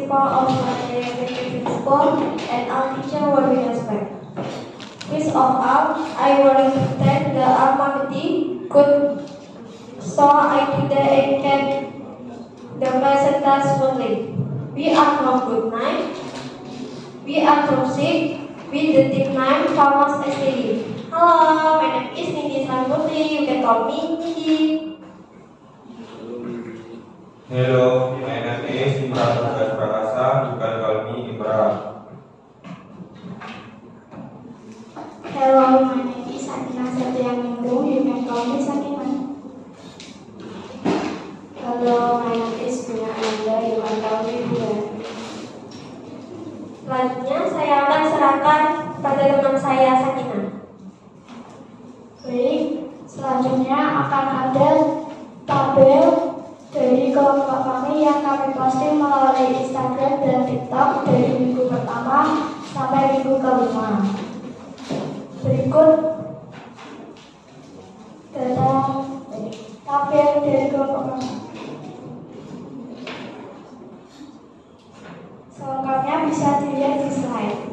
principle of materiality principle, and our teacher will be respect. First of all, I want to thank the Almighty God, so I today can the present task smoothly. We are from good night. We are from sick. With the team name Thomas STD. Hello, my name is Nindi Sanputri. You can call me Nindi. Hello, my name is Imran Tugas Prakasa. You can call me Imran. Hello, my name is Sakina Satyaningrum. You can call me Sakina. Hello, my name is Bina Ananda. You can call me Bina. Selanjutnya saya akan serahkan pada teman saya Sakina. Baik, selanjutnya akan ada tabel dari kelompok kami yang kami posting melalui Instagram dan TikTok dari minggu pertama sampai minggu kelima. Berikut data tabel dari kelompok kami. Selengkapnya bisa dilihat di slide.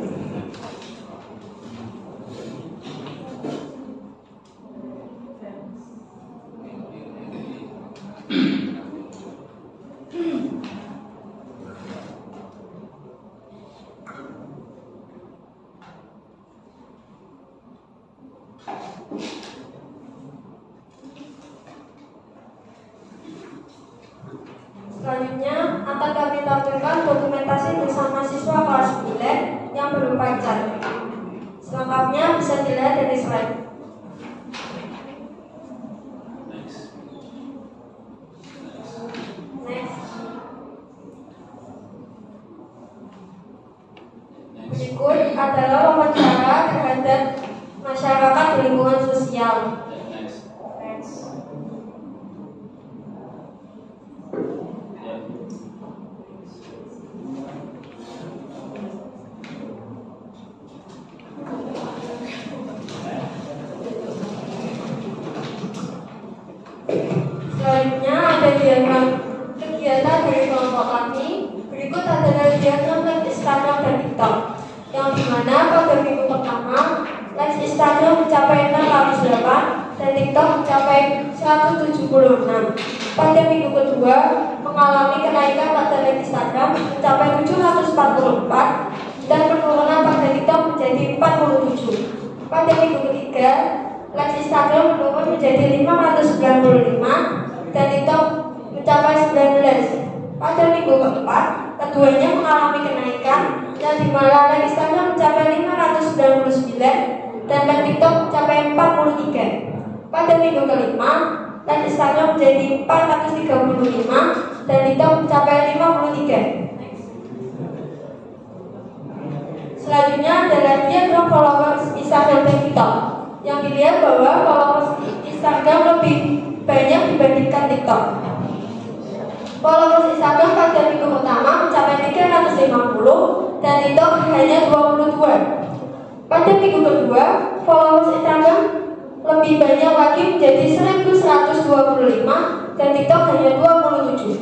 Selanjutnya akan kami tampilkan dokumentasi bersama siswa kelas 9 yang berupa chart. Selengkapnya bisa dilihat dari slide. Next. Berikut adalah wawancara terhadap masyarakat di lingkungan sosial. Selanjutnya ada diagram kegiatan dari kelompok kami. Berikut adalah diagram like Instagram dan TikTok, yang dimana pada minggu pertama like Instagram mencapai 608 dan TikTok mencapai 176. Pada minggu kedua mengalami kenaikan pada like Instagram mencapai 744 dan penurunan pada TikTok menjadi 47. Pada minggu ketiga like Instagram menurun menjadi 595 dan TikTok mencapai 19. Pada minggu keempat, keduanya mengalami kenaikan yang dimana like Instagram mencapai 599 dan like TikTok mencapai 43. Pada minggu kelima, like Instagram menjadi 435 dan TikTok mencapai 53. Selanjutnya adalah diagram followers Instagram dan TikTok, yang dilihat bahwa followers Instagram lebih banyak dibandingkan TikTok. Followers Instagram pada minggu pertama mencapai 350 dan TikTok hanya 22. Pada minggu kedua, followers Instagram lebih banyak lagi menjadi 1125 dan TikTok hanya 27.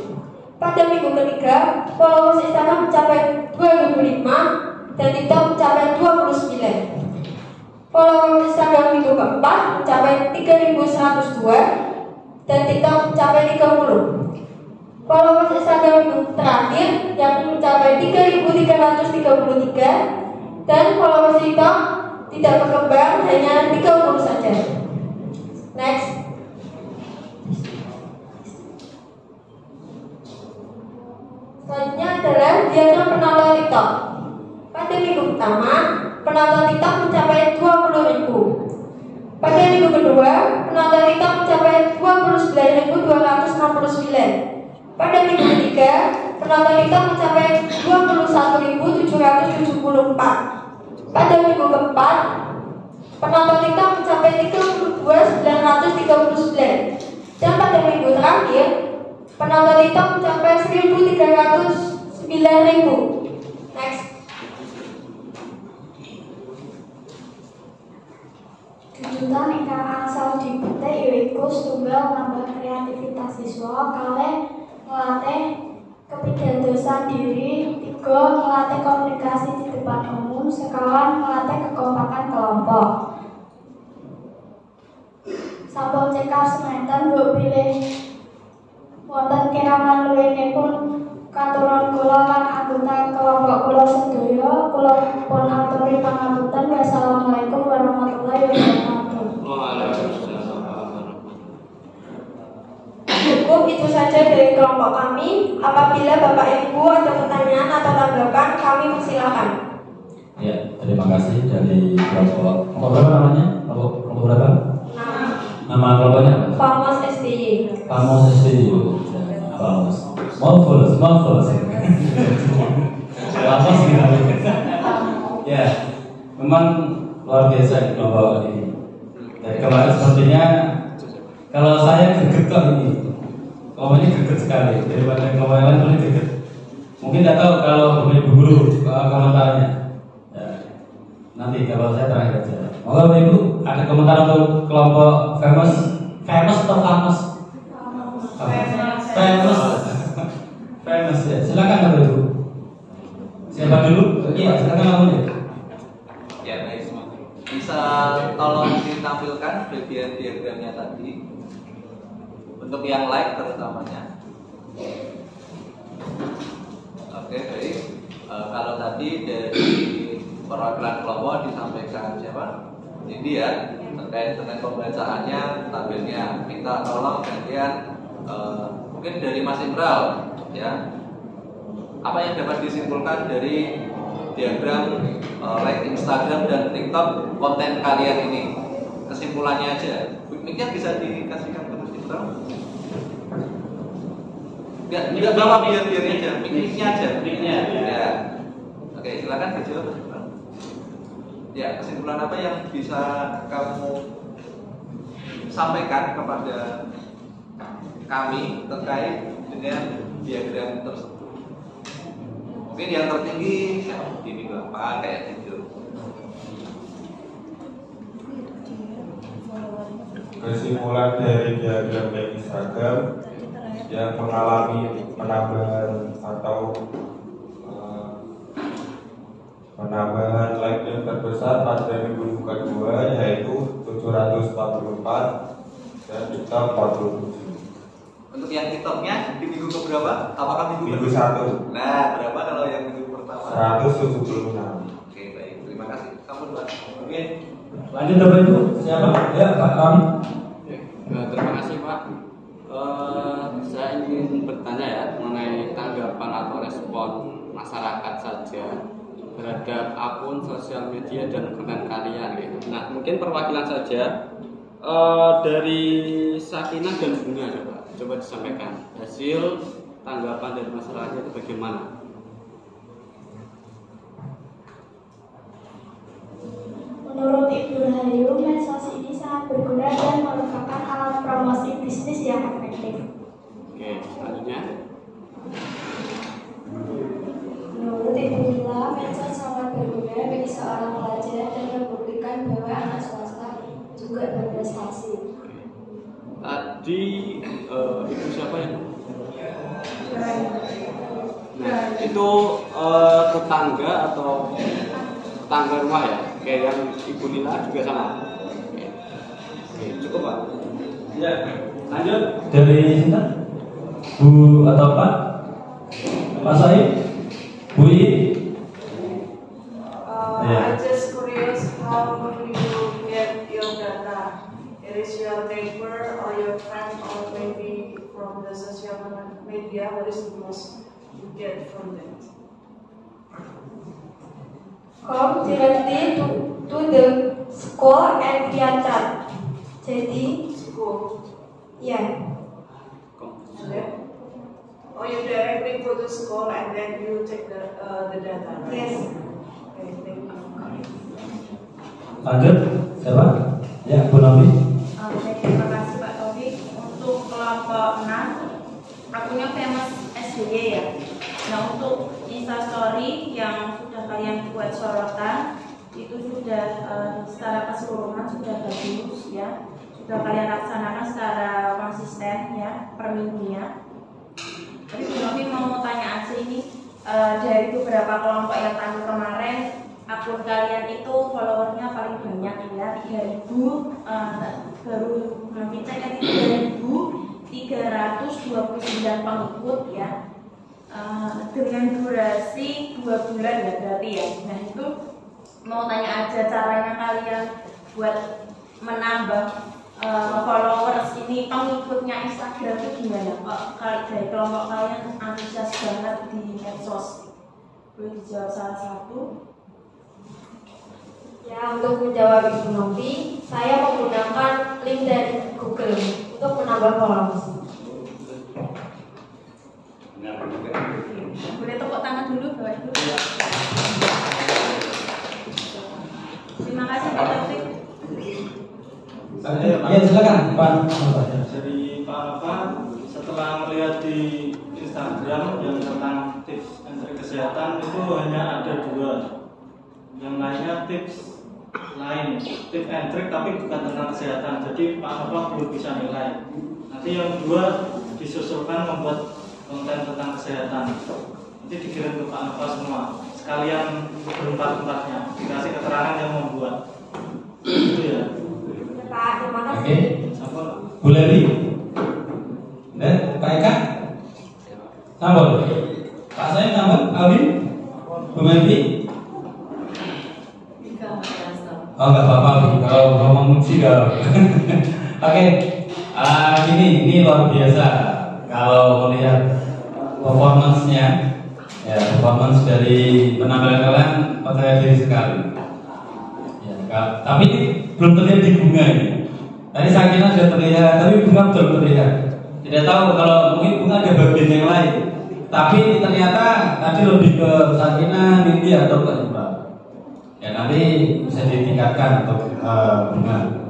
Pada minggu ketiga, followers Instagram mencapai 2005 dan TikTok mencapai 29. Followers Instagram minggu keempat mencapai 3102 dan TikTok mencapai 30. Followers Instagram minggu terakhir yang mencapai 3333 dan followers TikTok tidak berkembang, hanya 30 saja. Next. Selanjutnya adalah diagram penonton TikTok. Pada minggu pertama, penonton TikTok mencapai 20.000. Pada minggu kedua, penonton TikTok mencapai 29.269. Pada minggu ketiga, penonton TikTok mencapai 21.774. Pada minggu keempat, penonton TikTok mencapai 32.939. Dan pada minggu terakhir, penonton TikTok mencapai 1.309.000. Next. Kejutan ingkang angsal dipetik yaiku setunggal nambah kreativitas siswa kalih ngelatih Kepidandosan diri. 3. Melatih komunikasi di depan umum. Sekawan melatih kekompakan kelompok. Sampun cekap semanten mbok pilih wonten kiraman luwihipun katuron kula lan anggota kelompok kula sedaya. Kula pun aturi pangapunten. Wassalamualaikum warahmatullahi wabarakatuh. Cukup itu saja dari kelompok kami. Apabila Bapak Ibu ada pertanyaan atau tanggapan, kami persilakan. Ya, terima kasih dari kelompok berapa namanya? Kelompok berapa? Nama kelompoknya apa? Pamos SDY. Pamos SDY. Pamos. Marvelous. Pamos sekali. Ya, memang luar biasa kelompok ini. Dari kemarin sepertinya kalau saya greget kok ini. Kelompoknya greget sekali. Daripada kelompok yang lain paling greget. Mungkin tidak tahu kalau Bapak Ibu guru komentarnya. Ya, nanti kalau saya terakhir saja. Bapak Ibu ada komentar untuk kelompok famous atau famous? Famous ya. Silakan Bapak Ibu. Siapa dulu? Iya, silakan Bapak Ibu. Ya baik, bisa tolong ditampilkan bagian diagramnya tadi untuk yang like terutamanya. Oke baik. Kalau tadi dari perwakilan kelompok disampaikan siapa? Ini ya, terkait dengan pembacaannya tabelnya. Minta tolong gantian mungkin dari Mas Imral ya. Apa yang dapat disimpulkan dari diagram like Instagram dan TikTok konten kalian ini? Kesimpulannya aja. Mic-nya bisa dikasihkan ke Mas Imral? Enggak bawa biar aja. Mic-nya aja. Mic-nya. Ya. Oke, silakan dijawab Mas Imral. Ya, kesimpulan apa yang bisa kamu sampaikan kepada kami terkait dengan diagram tersebut? Mungkin yang tertinggi di minggu apa kayak gitu. Kesimpulan dari diagram Instagram yang mengalami penambahan atau penambahan like yang terbesar pada minggu kedua yaitu 744 dan TikTok 47. Untuk yang TikToknya di minggu keberapa? Apakah Minggu 1 Nah, berapa kalau yang minggu pertama? 176. Oke, baik. Terima kasih. Kamu dua. Oke. Lanjut Bapak Ibu. Siapa? Ya, Pak Kami. Terima kasih Pak. Saya ingin bertanya ya mengenai tanggapan atau respon masyarakat saja terhadap akun sosial media dan konten kalian gitu. Nah, mungkin perwakilan saja dari Sakinah dan Bunga ya Pak. Coba disampaikan hasil tanggapan dari masyarakat itu bagaimana? Menurut Ibu Rahayu, medsos ini sangat berguna dan merupakan alat promosi bisnis yang efektif. Oke, selanjutnya. Menurut Ibu Mila, medsos sangat berguna bagi seorang pelajar dan membuktikan bahwa anak swasta juga berprestasi. Tadi ibu siapa ya? Nah, itu tetangga atau tetangga rumah ya? Kayak yang Ibu Nila juga sama. Oke, cukup Pak. Ya, lanjut dari Sinta. Bu atau Pak? Pak Said? Bu I? I'm just curious how you get your data. It is your neighbor or your friend or maybe from the social media. What is the most you get from that? Come directly to the school and via chat. Jadi, School. ya. And then, or you directly go to school and then you take the data, right? Yes. Okay, thank you. Lanjut, siapa? Ya, Bu Nabi. Baik, terima kasih Pak Taufik. Untuk kelompok 6, akunnya famous SDY ya. Nah, untuk Instastory yang sudah kalian buat sorotan itu sudah secara keseluruhan sudah bagus ya. Sudah kalian laksanakan secara konsisten ya per minggunya. Tapi Bu Novi mau tanya aja ini, dari beberapa kelompok yang tampil kemarin, akun kalian itu followernya paling banyak ya, 3.000, baru Novi cek tadi 3.329 pengikut ya, dengan durasi 2 bulan ya berarti ya. Nah itu mau tanya aja caranya kalian buat menambah followers ini, pengikutnya Instagram itu gimana? Kali dari kelompok kalian antusias banget di medsos, boleh dijawab salah satu? Ya, untuk menjawab Ibu Novi, saya menggunakan link dari Google untuk menambah followers. Boleh tepuk tangan dulu, bawah dulu. Terima kasih Pak Taufik. Ya silakan Pak. Dari Pak Nova, setelah melihat di Instagram yang tentang tips and trik kesehatan itu hanya ada 2. Yang lainnya tips lain, tips and trik tapi bukan tentang kesehatan. Jadi Pak Nova belum bisa nilai. Nanti yang 2 disusulkan membuat konten tentang kesehatan. Nanti dikirim ke Pak Nova semua. Sekalian berempat-empatnya dikasih keterangan yang membuat. Itu ya. Pak, terima kasih. Oke. Bu Levi dan Pak Eka Sambol. Pak saya Sambol, Alvin, Bu Melvi. Oh nggak apa-apa, kalau ngomong muji kalau. Oke, ini luar biasa kalau melihat performance-nya, ya performance dari penampilan kalian percaya diri sekali. Ya, tapi ini belum terlihat di bunga ini. Tadi Sakina sudah terlihat, tapi bunga belum terlihat. Tidak tahu kalau mungkin bunga ada bagian yang lain. Tapi ternyata tadi lebih ke Sakina, Nindi atau ke Iqbal. Ya nanti bisa ditingkatkan untuk bunga.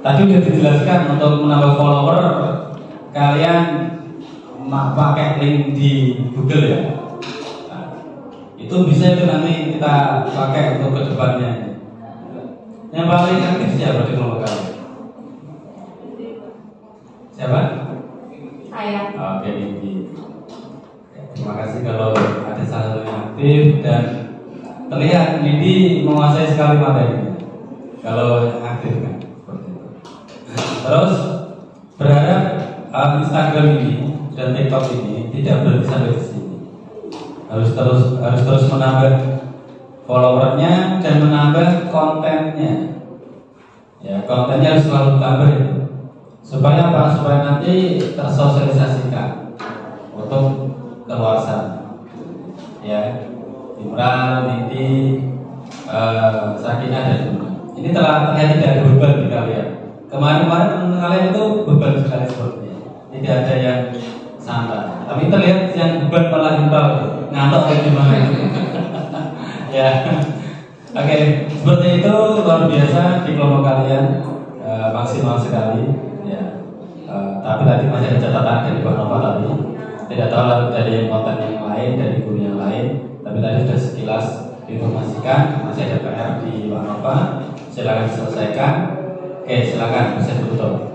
Tadi sudah dijelaskan untuk menambah follower kalian pakai link di Google ya. Nah, itu bisa itu nanti kita pakai untuk kedepannya. Yang paling aktif siapa di kelompok kalian? Siapa? Saya. Oke, Nindi. Terima kasih kalau ada salah satu yang aktif dan terlihat Nindi menguasai sekali materinya. Kalau yang aktif kan. Terus berharap Instagram ini dan TikTok ini tidak berhenti sampai di sini. Harus terus menambah followernya dan menambah kontennya. Ya, kontennya harus selalu tambah ya. Supaya apa? Supaya nanti tersosialisasikan untuk keluar sana. Ya, Imran, Nindi, Sakina dan Bunga. Ini terlihat tidak ada beban di kalian. Kemarin-kemarin teman kalian itu beban sekali sepertinya. Tidak ada yang santai. Tapi terlihat yang beban malah Iqbal ngantuk kayak gimana. Ya, oke, seperti itu luar biasa di kelompok kalian, maksimal sekali. Ya, tapi tadi masih ada catatan dari Pak Nova tadi. Tidak tahu dari konten yang lain, dari guru yang lain. Tapi tadi sudah sekilas diinformasikan. Masih ada PR di Pak Nova. Silakan diselesaikan. Oke, silakan bisa ditutup.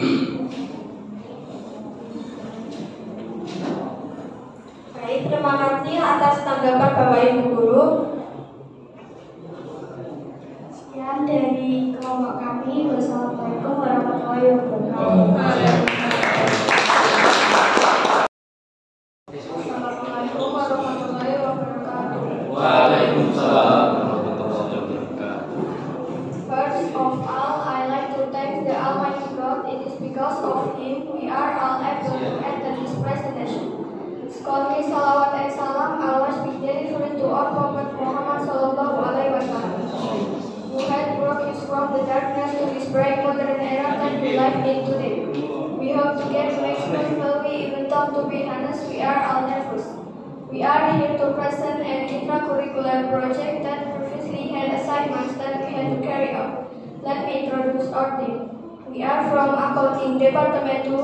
Baik, terima kasih atas tanggapan Bapak Ibu Guru. Sekian dari kelompok kami. Wassalamualaikum warahmatullahi wabarakatuh. Assalamualaikum warahmatullahi wabarakatuh. Waalaikumsalam. First of all, I like to thank the Almighty God. It is because of Him we are all able to attend this presentation. Sekali salawat dan salam always be delivered to our Prophet Muhammad Sallallahu Alaihi Wasallam, who had brought us from the darkness to this bright modern era that we live in today. We hope to get to next month, even though to be honest, we are all nervous. We are here to present an intracurricular project that previously had assignments that we had to carry out. Let me introduce our team. We are from Accounting Department 2.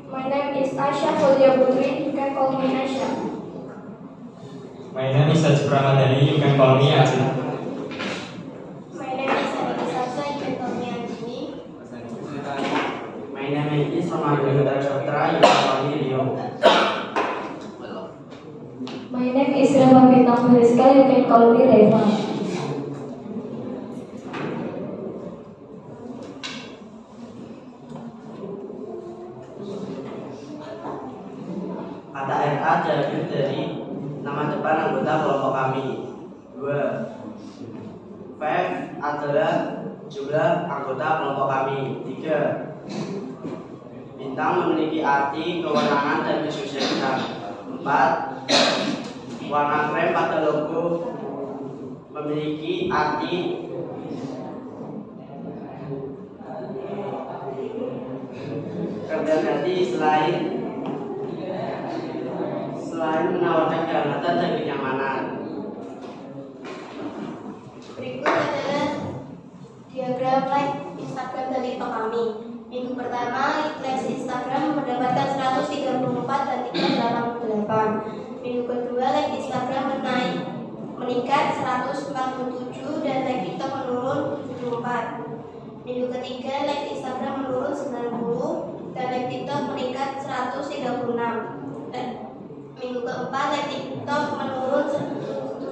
My name is Aisha Folia Putri. You can call me Aisha. My name is Sajid Ramadhani. You can call me Ajit. My name is Anita Sarsa. You can call me Anjini. My name is is from my University of Rio. My name is Reva Bintang Fariska. You can call me Reva. Kata RA diambil dari nama depan anggota kelompok kami. 2. Five adalah jumlah anggota kelompok kami. 3. Bintang memiliki arti kewenangan dan kesuksesan. 4. Warna krem pada logo memiliki arti berarti selain menawarkan kehangatan dan kenyamanan. Berikut adalah diagram like Instagram dan TikTok kami. Minggu pertama, like Instagram mendapatkan 134 dan TikTok 88. Minggu kedua, like Instagram meningkat 147 dan like TikTok menurun 74. Minggu ketiga, like Instagram menurun 90 dan like TikTok meningkat 136. Minggu keempat, like TikTok menurun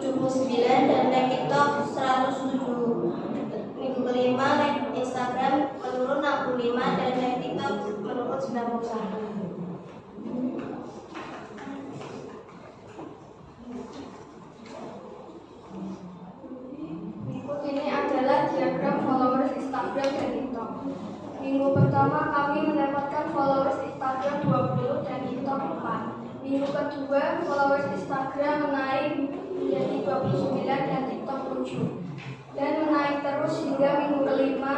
79 dan like TikTok 107. Minggu kelima, like Instagram menurun 65 dan like TikTok menurun 91. Berikut ini adalah diagram followers Instagram dan TikTok. Minggu pertama kami mendapatkan followers Instagram 20 dan TikTok 4. Minggu kedua followers Instagram menaik menjadi 29 dan TikTok 7. Dan menaik terus hingga minggu kelima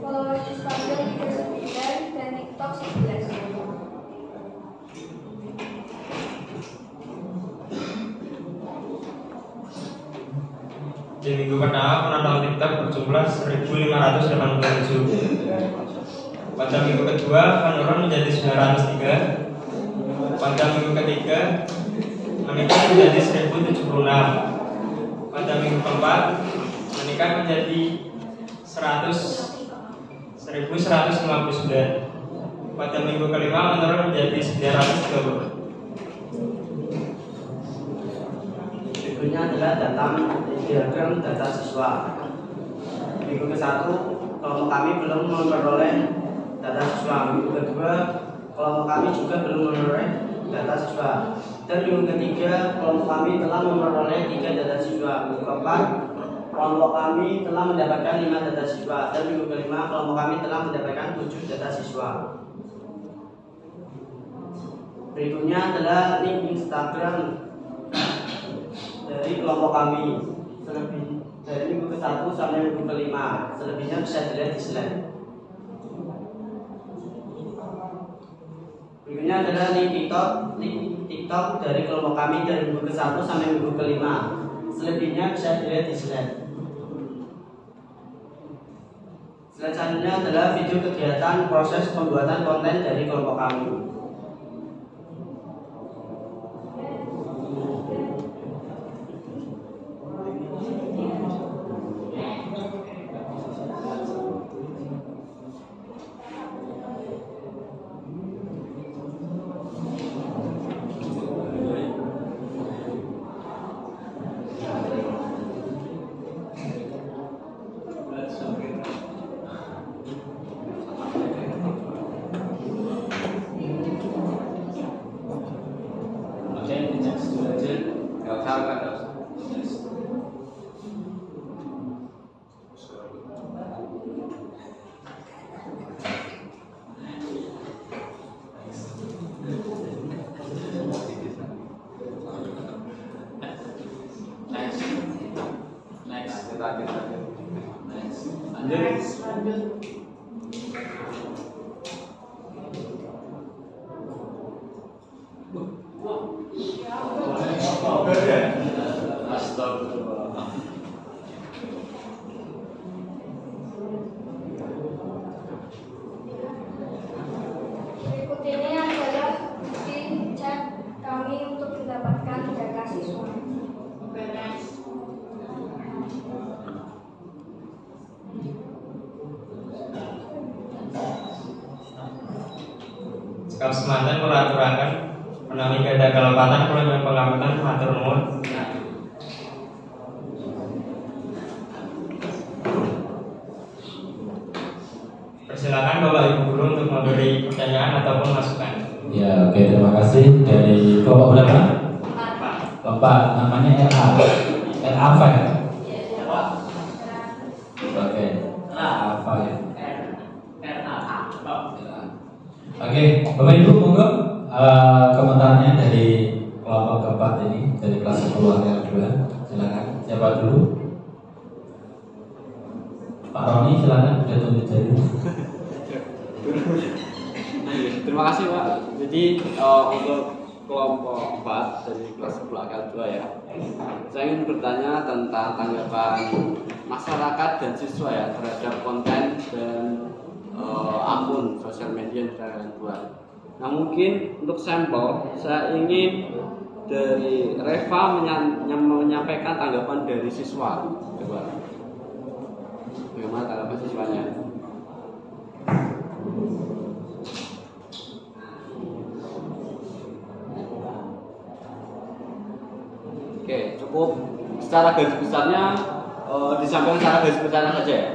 followers Instagram 39 dan TikTok 11. Di minggu pertama penonton TikTok berjumlah 1.587. Pada minggu kedua menurun menjadi 903. Pada minggu ketiga meningkat menjadi 1.076. Pada minggu keempat meningkat menjadi 1.159. Pada minggu kelima menurun menjadi 930. Berikutnya adalah diagram data siswa. Minggu ke-1 kelompok kami belum memperoleh data siswa. Minggu kedua kelompok kami juga belum memperoleh data siswa. Dan minggu ketiga kelompok kami telah memperoleh 3 data siswa. Minggu keempat kelompok kami telah mendapatkan 5 data siswa. Dan minggu kelima kelompok kami telah mendapatkan 7 data siswa. Berikutnya adalah link Instagram dari kelompok kami dari minggu ke-1 sampai minggu ke-5. Selebihnya bisa dilihat di slide. Berikutnya adalah link TikTok dari kelompok kami dari minggu ke-1 sampai minggu ke-5. Selebihnya bisa dilihat di slide. Slide selanjutnya adalah video kegiatan proses pembuatan konten dari kelompok kami. Berikut ini adalah bukti chat kami untuk mendapatkan data siswa. Sikap semanten kula aturaken menawi gadah kalepatan kula nyuwun pangapunten matur nuwun. Persilakan Bapak Ibu Guru untuk memberi pertanyaan ataupun masukan. Ya, oke, terima kasih. Dari kelompok berapa? Bapak, namanya RA. RA apa ya? Oke. Apa ya? Oke, Bapak Ibu monggo komentarnya dari kelompok keempat ini, dari kelas 10 R2. Silakan. Siapa dulu? Pak Roni, silakan, sudah tunjuk jari. Terima kasih Pak. Jadi untuk kelompok 4 dari kelas 10 L2 ya, saya ingin bertanya tentang tanggapan masyarakat dan siswa ya terhadap konten dan akun sosial media yang kalian buat. Nah mungkin untuk sampel saya ingin dari Reva menyampaikan tanggapan dari siswa. Coba bagaimana tanggapan siswanya? Oke, cukup secara garis besarnya disampaikan secara garis besarnya saja ya.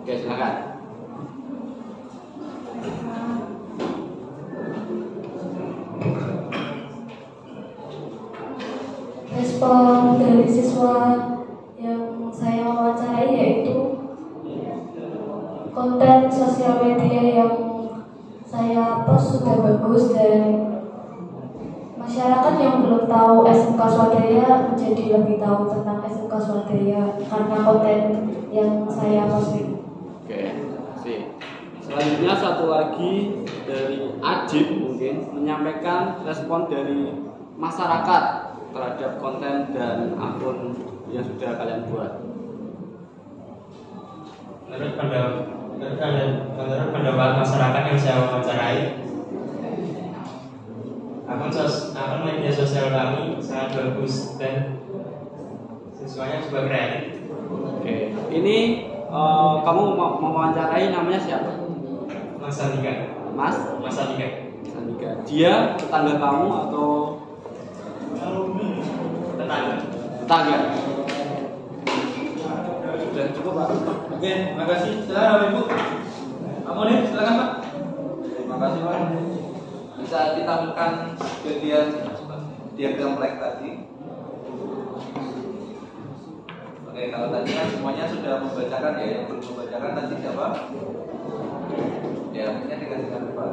Oke, silakan. Respon dari siswa yang saya wawancarai yaitu konten sosial media yang saya post sudah bagus dan masyarakat yang belum tahu SMK Swadaya menjadi lebih tahu tentang SMK Swadaya karena konten yang saya posting. Oke, sih. Selanjutnya satu lagi dari Ajib mungkin menyampaikan respon dari masyarakat terhadap konten dan akun yang sudah kalian buat. Menurut pendapat masyarakat yang saya wawancarai, akun media sosial kami sangat bagus dan siswanya juga kreatif. Oke, ini kamu mewawancarai namanya siapa? Mas Andika. Mas Andika. Dia tetangga kamu atau tetangga? Sudah cukup Pak. Oke, terima kasih. Silakan Bapak Ibu. Kamu nih, silakan Pak. Terima kasih Pak. Bisa ditampilkan bagian diagram flag tadi. Oke, kalau tadi kan semuanya sudah membacakan ya, yang belum membacakan tadi siapa? Ya, mungkin dikasihkan Pak.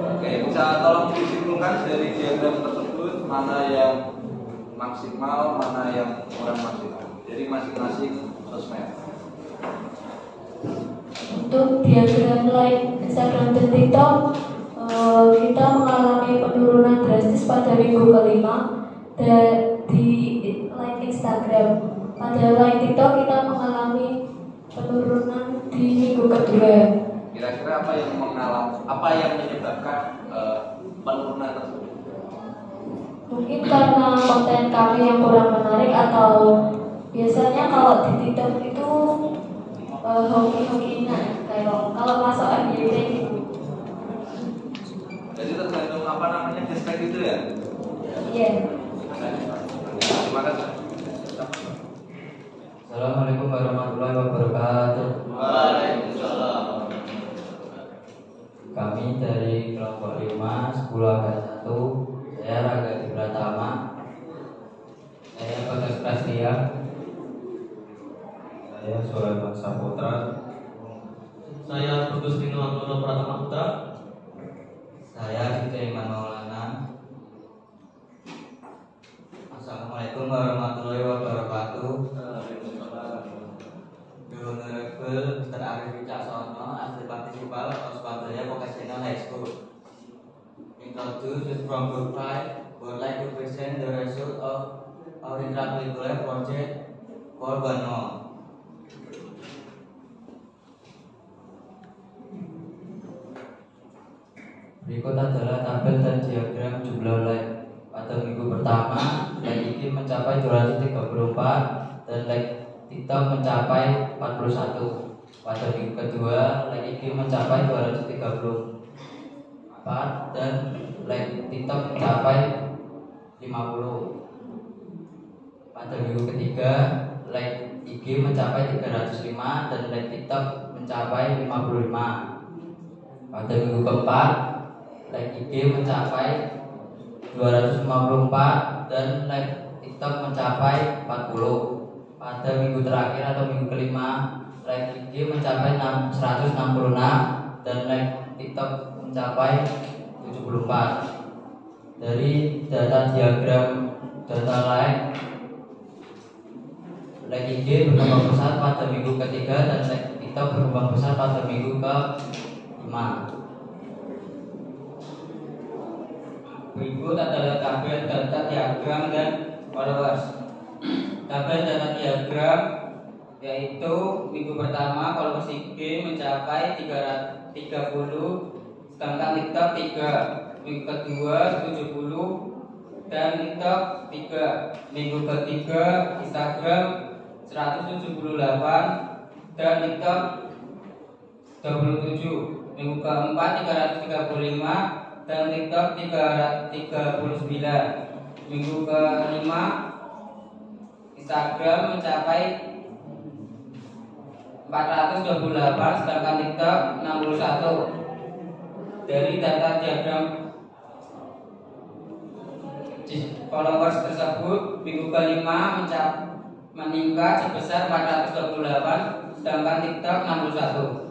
Oke, bisa tolong disimpulkan dari diagram tersebut mana yang maksimal, mana yang kurang maksimal dari masing-masing sosmed. Untuk diagram like Instagram dan TikTok, kita mengalami penurunan drastis pada minggu kelima dan di like Instagram. Pada like TikTok kita mengalami penurunan di minggu kedua. Kira-kira apa yang menyebabkan penurunan tersebut? Mungkin karena konten kami yang kurang menarik atau biasanya kalau di TikTok itu hoki-hokinya kalau masuk FYP gitu. Jadi tergantung apa namanya hashtag itu ya? Iya. Terima kasih. Assalamualaikum warahmatullahi wabarakatuh. Waalaikumsalam. Kami dari kelompok 5 10 angkatan 1. Saya Ragati Pratama. Saya Bagas Prastia. Saya Sulaiman Saputra. Saya Agustino Antono Pratama Putra. Saya Siti Iman Maulana. Assalamualaikum warahmatullahi wabarakatuh. Honorable Mr. Arif Wicaksono, asli partisipal Swadaya Vocational High School. Introduced from Group 5, would like to present the result of our intracurricular project for Bano. Berikut adalah tabel dan diagram jumlah like. Pada minggu pertama, like ini mencapai 234 dan like TikTok mencapai 41. Pada minggu kedua, like IG mencapai 234 dan like TikTok mencapai 50. Pada minggu ketiga, like IG mencapai 305 dan like TikTok mencapai 55. Pada minggu keempat, like IG mencapai 254 dan like TikTok mencapai 40. Pada minggu terakhir atau minggu kelima, like IG mencapai 166 dan like TikTok mencapai 74. Dari data diagram data like IG berkembang pesat pada minggu ketiga dan like TikTok berkembang pesat pada minggu ke-5. Berikut adalah tabel data diagram dan followers. Tabel data diagram yaitu minggu pertama followers IG mencapai 30, sedangkan TikTok 3. Minggu kedua 70 dan TikTok 3. Minggu ketiga Instagram 178 dan TikTok 27. Minggu keempat 335 dan TikTok 339. Minggu kelima Instagram mencapai 428 sedangkan TikTok 61. Dari data diagram followers tersebut, minggu kelima meningkat sebesar 428 sedangkan TikTok 61.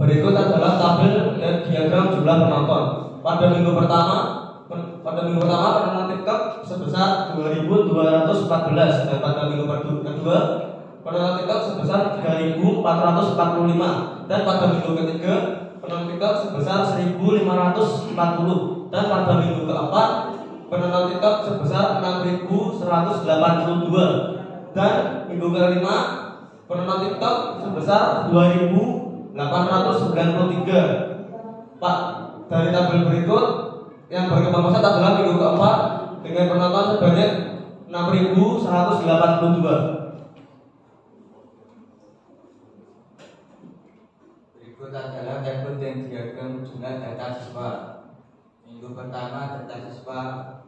Berikut adalah tabel dan diagram jumlah penonton. Pada minggu pertama penonton TikTok sebesar 2.214 dan pada minggu kedua penonton TikTok sebesar 3.445 dan pada minggu ketiga penonton TikTok sebesar 1.540 dan pada minggu keempat penonton TikTok sebesar 6.182 dan minggu kelima penonton TikTok sebesar 2.893. Pak, dari tabel berikut yang berkembang pesat adalah minggu keempat dengan penonton sebanyak 6.182. Berikut adalah tabel dan diagram jumlah data siswa. Minggu pertama data siswa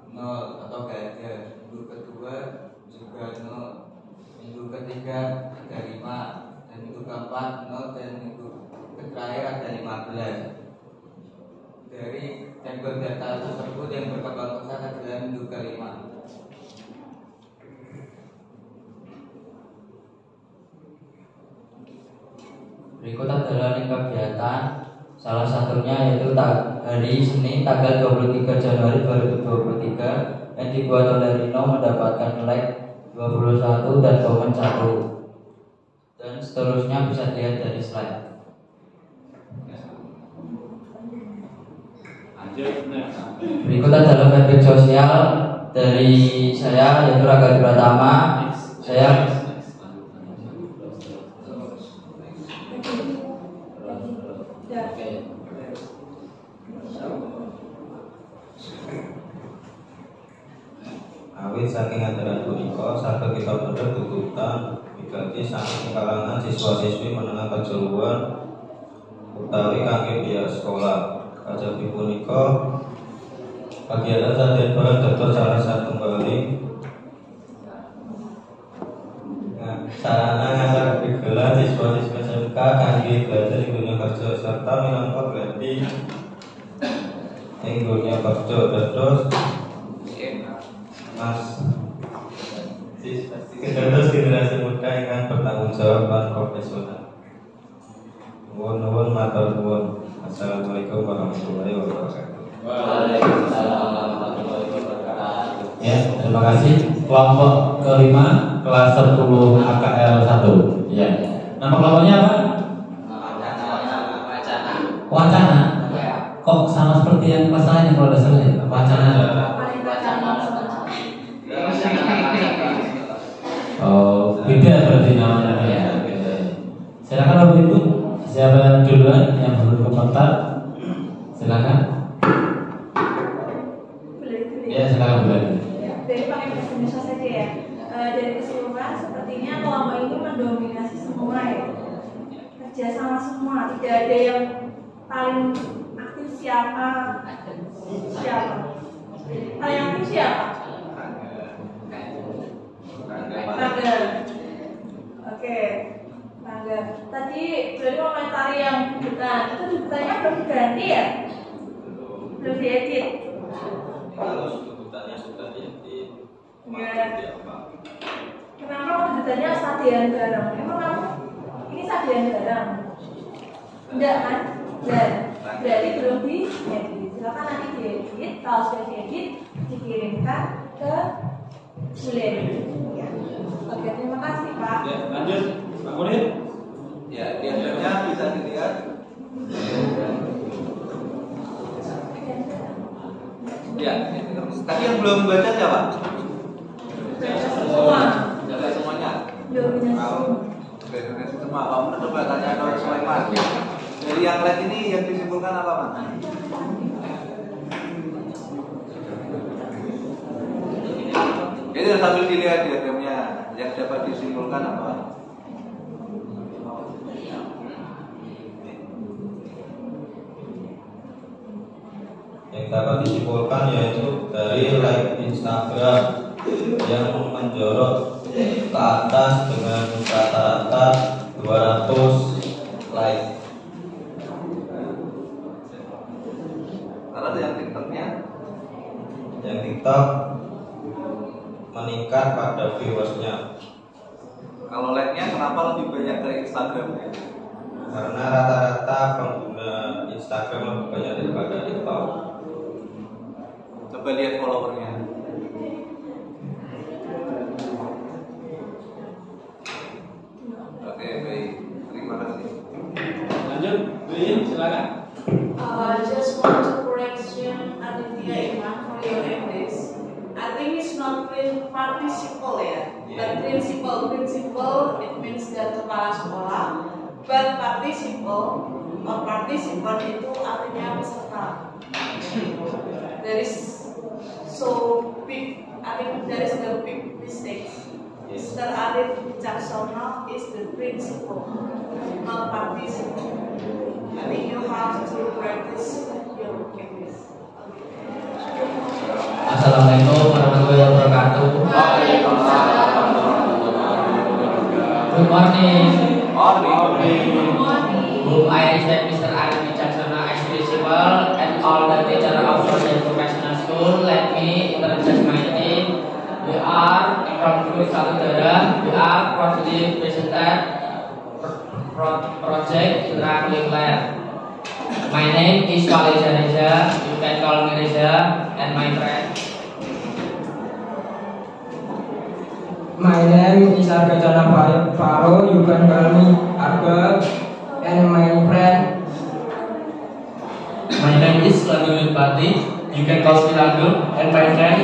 0 atau gak ada. Minggu kedua juga 0. Minggu ketiga 35 dan minggu keempat 0 dan minggu terakhir ada 15. Dari tabel data tersebut yang berkembang pesat adalah minggu kelima. Berikut adalah link kegiatan. Salah satunya yaitu hari Senin tanggal 23 Januari 2023 yang dibuat oleh Rino mendapatkan like 21 dan komen 1. Dan seterusnya bisa dilihat dari slide. Berikut adalah feedback sosial dari saya yaitu Raga Pratama. Saya awit saking ajaran punika saged kita bener tuntutan wigati saking kalangan siswa-siswi menengah kejuruan utawi kangge biaya sekolah. Kajabi punika kegiatan saden barang dados salah satunggaling sarana ngajar pigelan siswa-siswa SMK kangge belajar ing dunia kerja serta minangka gladi ing dunia kerja dados dados generasi muda ingkang bertanggung jawab lan profesional. Nuwun matur nuwun. Assalamualaikum warahmatullahi wabarakatuh. Waalaikumsalam warahmatullahi wabarakatuh. Ya, terima kasih. Kelompok kelima kelas 10 AKL 1. Ya. Nama kelompoknya apa? Wacana. Kok sama seperti yang kelas lain kalau tidak salah ya? Wacana. Oh, beda berarti namanya. Ya. Silakan Bapak Ibu. Siapa yang duluan yang belum komentar? Silakan. Ya, silakan boleh. Dari pakai bahasa Indonesia saja ya. Dari keseluruhan kerja sama semua, tidak ada yang paling aktif siapa. Paling aktif siapa? Rangga. Oke, Rangga. Tadi berarti komentari yang bukan itu bukannya belum diganti ya? Belum diedit. Kalau sebutannya sudah diedit, Ya. Kenapa kedudukannya Sadian Barang? Emang kamu ini Sadian Barang? Enggak kan? Dan berarti belum diedit. Silakan nanti diedit. Kalau sudah diedit, dikirimkan ke Bulen. Ya. Oke, terima kasih Pak. Ya, lanjut, Pak Kulit. Ya, diajarnya bisa dilihat. Ya, tadi yang belum baca siapa? Semua. Baca semuanya. Dominasi. Semua. Kamu coba tanya ke Sulaiman. Dari yang lihat ini yang disimpulkan apa, Mas? Itu sambil dilihat diagramnya yang dapat disimpulkan apa? Yang dapat disimpulkan yaitu dari like Instagram yang menjorok ke atas dengan rata-rata 200 like. Karena yang TikToknya, yang TikTok meningkat pada viewersnya. kalau like-nya kenapa lebih banyak ke Instagram? Karena rata-rata pengguna Instagram lebih banyak daripada TikTok. Coba lihat followernya. Oke, baik. Terima kasih. Lanjut, Win, silakan. Just want to correction Aditya Iman for your English. I think it's not participle ya, but principal it means that kepala sekolah, but participle or participant itu artinya peserta. There is so big, I think there is the big mistakes. Mr. Arif Wicaksono is the principal, not participant. I think you have to practice your English. Assalamualaikum warahmatullahi wabarakatuh. Good morning. Whom I respect Mr. Arif Wicaksono as principal and all the teachers of Social Professional School. Let me introduce my team. We are from Group Satudara. We are proudly presented project Interactive Lab. My name is Waliza Reza. You can call me Reza, and my friend. My name is Arga Jana Faro. You can call me Arga, and my friend. My name is Lagu Pati. You can call me Lagu, and my friend.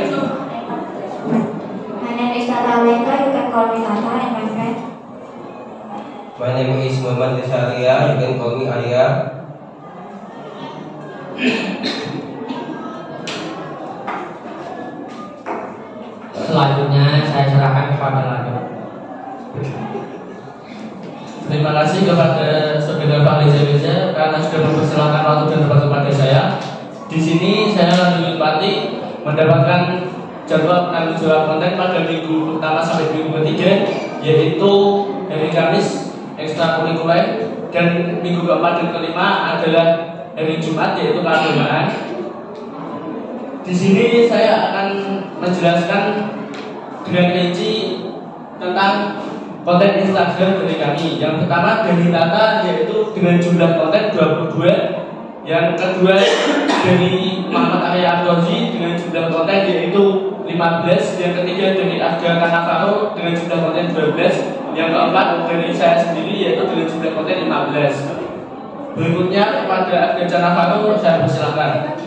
My name is Tata Aleka. You can call me Tata, and my friend. My name is Muhammad Rizalya. You can call me Arya. Selanjutnya saya serahkan kepada Lagu. Terima kasih kepada saudara Pak Reza karena sudah mempersilahkan waktu dan tempat kepada saya. Di sini saya Lagu Pati mendapatkan jadwal penanggung jawab konten pada minggu pertama sampai minggu ketiga, yaitu hari Kamis ekstrakurikuler, dan minggu keempat dan kelima adalah hari Jumat, yaitu keagamaan. Di sini saya akan menjelaskan dengan rinci tentang konten Instagram dari kami. Yang pertama dari Tata, yaitu dengan jumlah konten 22. Yang kedua dari Muhammad Arya Abdozi dengan jumlah konten yaitu 15. Yang ketiga dari Arga Kanavaro dengan jumlah konten 12. Yang keempat dari saya sendiri yaitu dengan jumlah konten 15. Berikutnya kepada Arga Kanavaro saya persilakan.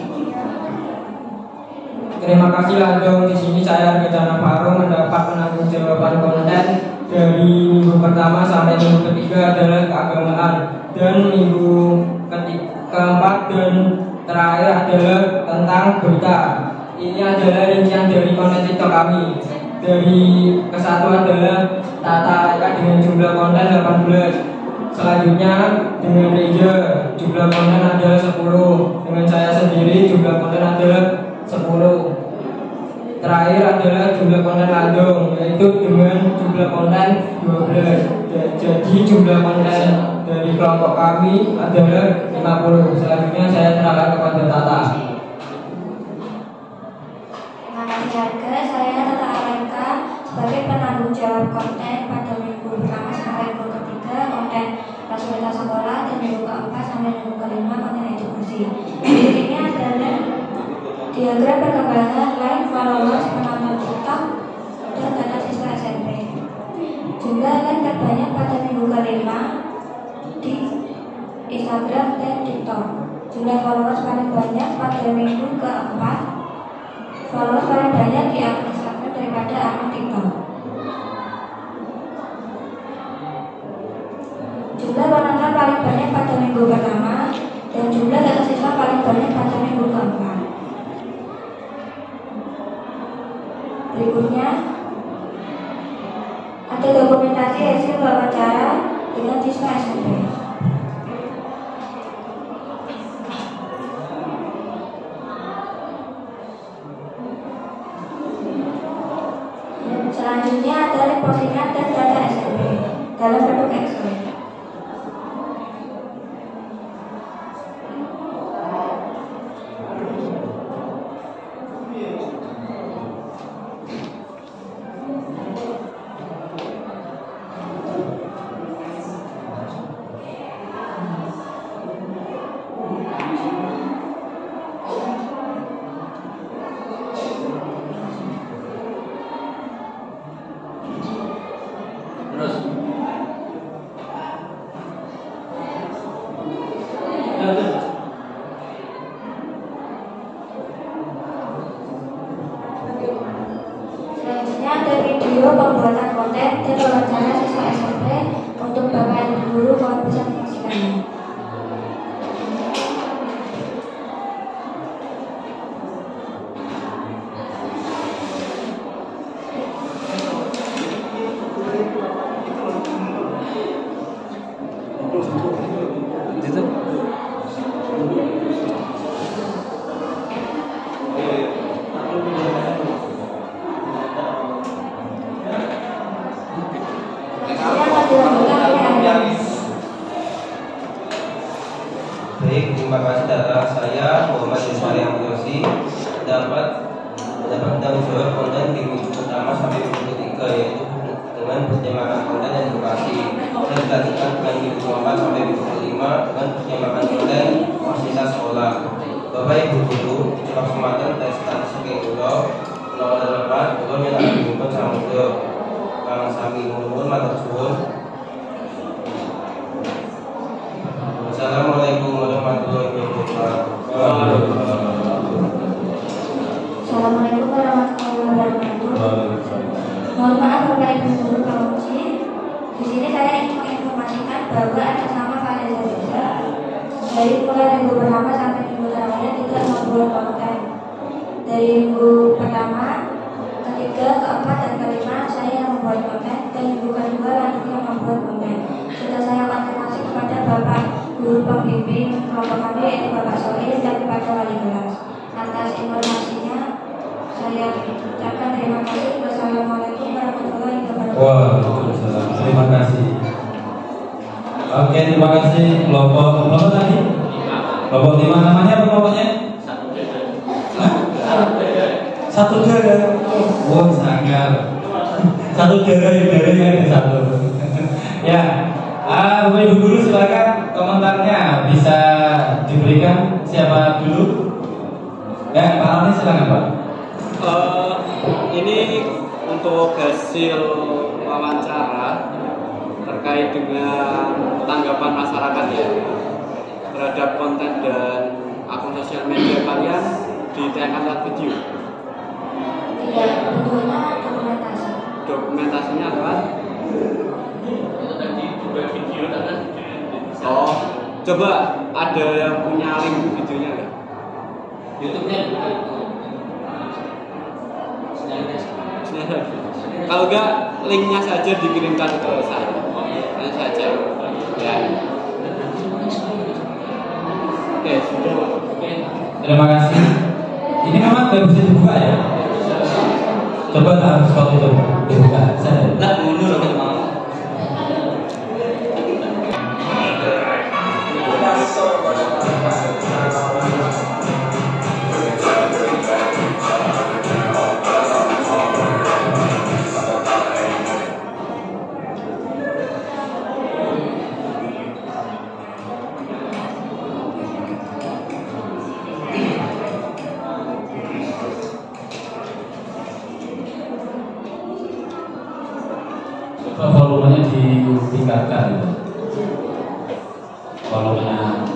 Terima kasih Lanjong. Di sini saya Arga Kanavaro mendapat penanggung-jawaban konten dari minggu pertama sampai minggu ketiga adalah keagamaan, dan minggu keempat dan terakhir adalah tentang berita. Ini adalah rincian dari konten TikTok kami. Dari kesatu adalah Tata Aleka dengan jumlah konten 18. Selanjutnya dengan Reja jumlah konten adalah 10. Dengan saya sendiri jumlah konten adalah 10. Terakhir adalah jumlah konten Landung, yaitu dengan jumlah konten 12. Jadi jumlah konten dari kelompok kami adalah 50. Selanjutnya saya serahkan kepada Tata. Terima kasih Harga. Saya Tata Alenka sebagai penanggung jawab konten pada minggu pertama sampai minggu ketiga konten fasilitas sekolah dan minggu keempat sampai minggu kelima konten edukasi. Berikutnya adalah diagram perkembangan live followers penonton TikTok dan data siswa SMP. Jumlah like terbanyak pada minggu kelima di Instagram dan TikTok. Jumlah followers paling banyak pada minggu keempat. Followers paling banyak di akun Instagram daripada akun TikTok. Jumlah penonton paling banyak pada minggu pertama dan jumlah data siswa paling banyak pada minggu keempat. Berikutnya ada dokumentasi hasil wawancara dengan siswa SMP. Selanjutnya adalah postingan dan data SMP dalam bentuk Excel. Selanjutnya ada video pembuatan konten dan wawancara siswa SMP untuk Bapak Ibu Guru mohon bisa menyaksikannya. Baik, terima kasih Tata. Saya Muhammad Yusari Amrosi dapat tanggung jawab konten di minggu pertama sampai minggu ketiga, yaitu dengan perjalanan konten dan edukasi, dan dilanjutkan dengan minggu keempat sampai minggu kelima dengan perjalanan konten fasilitas sekolah. Bapak Ibu Guru, cepat sematan tes statistik Pulau 08 Pulau yang akan dibuka samudra Kang Sami Mungun matur suwun. Assalamualaikum warahmatullahi wabarakatuh. Assalamualaikum warahmatullahi wabarakatuh. Mohon maaf Bapak Ibu Guru Kamusi. Di sini saya ingin menginformasikan bahwa atas nama Vanessa Reza dari mulai minggu pertama sampai minggu terakhir tidak membuat konten. Dari minggu pertama, ketiga, keempat, dan kelima saya yang membuat konten, dan minggu kedua lanjut yang membuat konten. Sudah saya konfirmasi kepada Bapak Guru Pembimbing kelompok kami yaitu Bapak Sohir dan kepada wali kelas. Atas informasinya saya ucapkan terima kasih. Wassalamualaikum warahmatullahi wabarakatuh. Waalaikumsalam. Terima kasih. Oke, terima kasih kelompok tadi. Kelompok 5 namanya apa kelompoknya? Satu darah. Wah, sangat. Satu darahnya ada satu. Ya, Bapak Ibu Guru silakan komentarnya bisa diberikan. Siapa dulu? Ya, Pak Roni silakan Pak. Ini untuk hasil wawancara terkait dengan tanggapan masyarakat ya terhadap konten dan akun sosial media kalian ditayangkan lewat video. Dokumentasinya apa? Itu tadi juga video kan? Oh, coba ada yang punya link videonya nggak? YouTube-nya juga itu. Kalau nggak, linknya saja dikirimkan ke saya. Nanti saja. Ya. Terima kasih. Ini memang nggak bisa dibuka ya? Coba harus kalau itu dibuka. Saya. Lah mundur kalau mau. Volumenya ditingkatkan gitu. Volumenya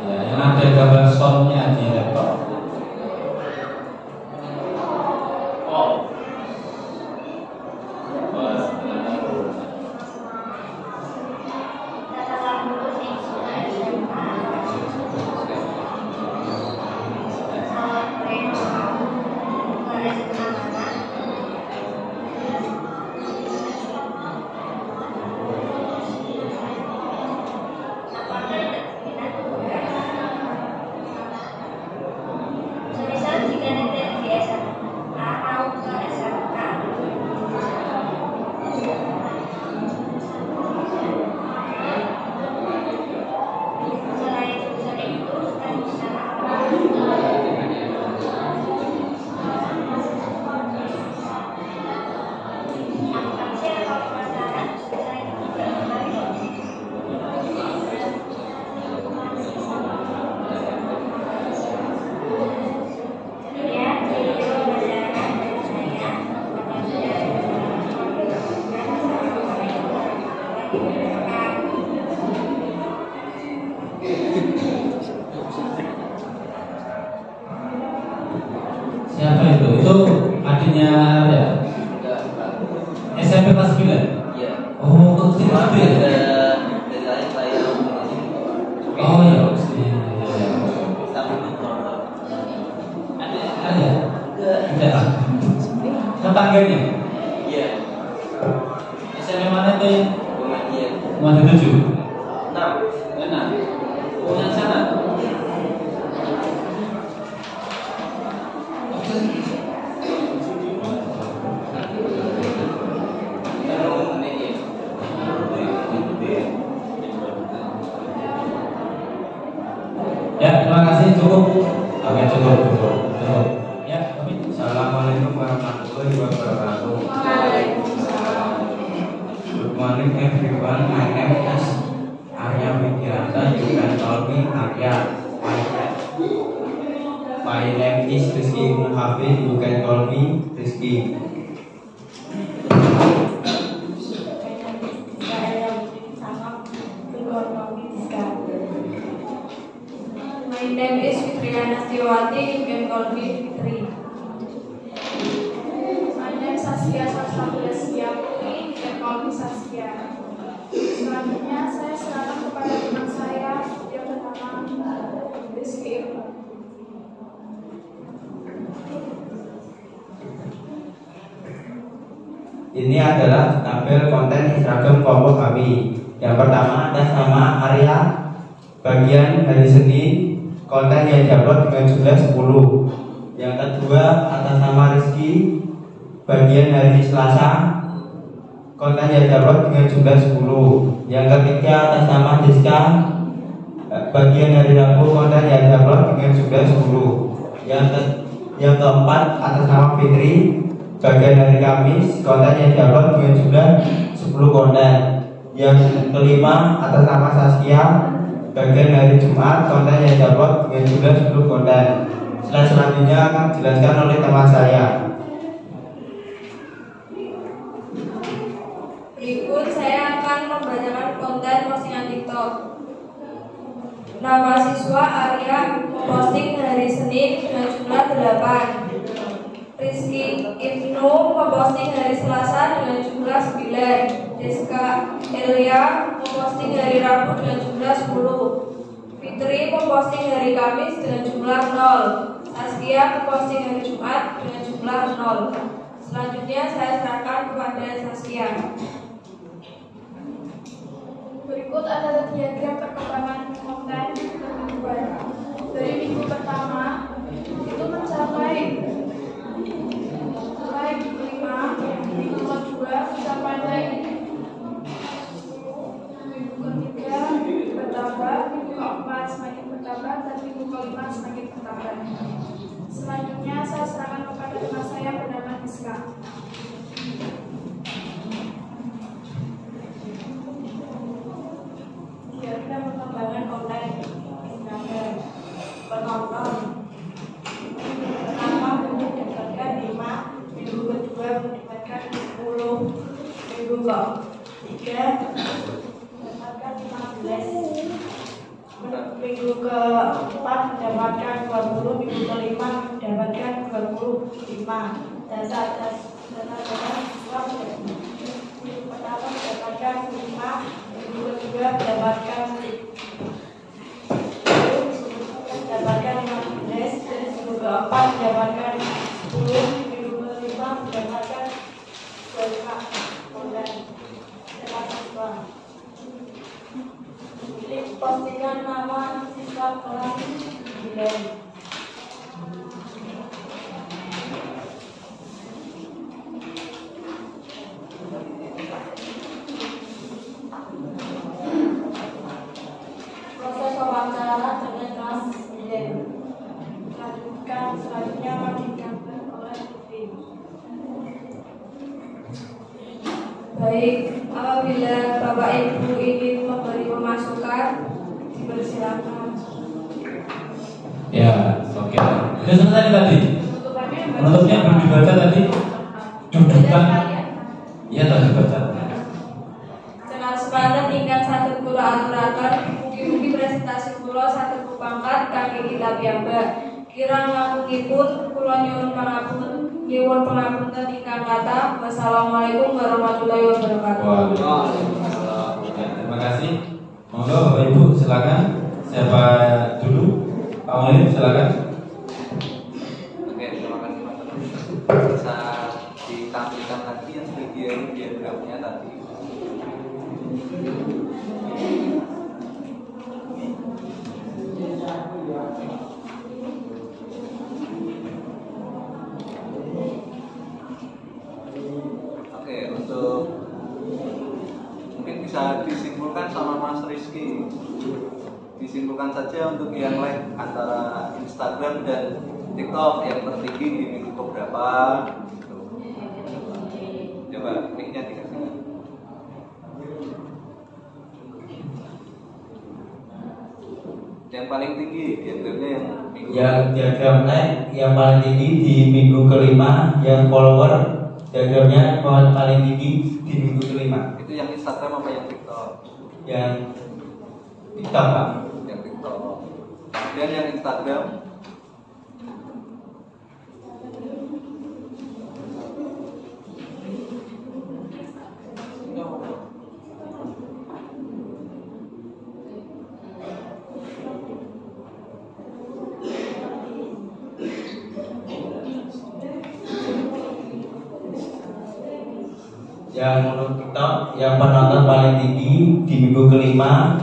ya, yang ada gambar soundnya di laptop. Siapa itu? Itu adiknya ya? SMP kelas 9? Iya. Oh, kok sih kelas 9 ya? Dari lain saya. Oh iya. Ada? Enggak. Tetangganya? Iya. SMP mana tuh? Muhammadiyah. 7? 6. Oh, yang sana? Ya, terima kasih, cukup. Oke, cukup. Ya, Assalamualaikum warahmatullahi wabarakatuh. Good morning everyone. My name is Arya Widianta. You can call me Arya. My name is Rizky Muhammad. You can call me Rizky. My name is Fitriana Setiawati. You can call me Fitri. My name is Saskia Saskia. You can call me Saskia. Selanjutnya saya serahkan kepada teman saya yang bernama Rizky. Ini adalah tabel konten Instagram kelompok kami. Yang pertama atas nama Arya, bagian hari Senin, konten yang diupload dengan jumlah 10. Yang kedua atas nama Rizky, bagian hari Selasa, konten yang diupload dengan jumlah 10. Yang ketiga atas nama Diska, bagian hari Rabu, konten yang diupload dengan jumlah 10. Yang keempat atas nama Fitri, bagian hari Kamis, konten yang diupload dengan jumlah 10 konten. Yang kelima atas nama Saskia, bagian hari Jumat, konten yang diupload dengan jumlah 10 konten. Slide selanjutnya akan dijelaskan oleh teman saya. Berikut saya akan membacakan konten postingan TikTok. Nama siswa Arya memposting hari Senin dengan jumlah 8. Rizky Ibnu memposting hari Selasa dengan jumlah 9. Diska Elia memposting hari Rabu dengan jumlah 10. Fitri memposting hari Kamis dengan jumlah 0. Saskia memposting hari Jumat dengan jumlah 0. Selanjutnya saya serahkan kepada Saskia. Berikut adalah diagram perkembangan konten mingguan. Dari minggu pertama sampai 5, minggu kedua sampai minggu ketiga bertambah, minggu keempat semakin bertambah, dan minggu kelima semakin bertambah. Selanjutnya saya serahkan kepada teman saya bernama Giska. Diagram pengembangan konten Instagram penonton. Minggu pertama mendapatkan 5, minggu kedua mendapatkan 10, minggu ketiga mendapatkan 15, minggu keempat mendapatkan 20, minggu kelima mendapatkan 25. Data minggu pertama mendapatkan 5, minggu kedua mendapatkan 15, minggu keempat mendapatkan 10, minggu kelima mendapatkan 25 konten siswa. Klik postingan nama siswa kelas 9. Proses wawancara dengan kelas 9. Lanjutkan selanjutnya akan digambar oleh tim. Baik, apabila Bapak Ibu ingin memberi pemasukan, dipersilakan. Ya, oke. Sudah selesai tadi. Penutupnya belum dibaca tadi. Dudukan. Iya, tadi dibaca. Dengan sepadan tingkat 1 kula aturaken, mugi-mugi presentasi kula saged kupangkat kangge kita piyambak. Kirang langkungipun kula nyuwun pangapunten ingkang kathah. Wassalamualaikum warahmatullahi wabarakatuh. Waalaikumsalam. Ya, terima kasih. Monggo Bapak Ibu silakan. Siapa dulu? Pak Mulin silakan. Oke, terima kasih Mas. Bisa ditampilkan lagi yang bagian diagramnya tadi. Oke, untuk mungkin bisa disimpulkan sama Mas Rizky. Disimpulkan saja untuk yang like antara Instagram dan TikTok yang tertinggi di minggu keberapa. Coba mic-nya dikasih. Yang paling tinggi diagramnya yang minggu diagram like yang paling tinggi di minggu kelima, yang follower diagramnya paling tinggi di minggu kelima. Itu yang Instagram apa yang TikTok? Yang TikTok Pak. Yang TikTok. Kemudian yang Instagram. Yang menurut TikTok yang penonton paling tinggi di minggu kelima,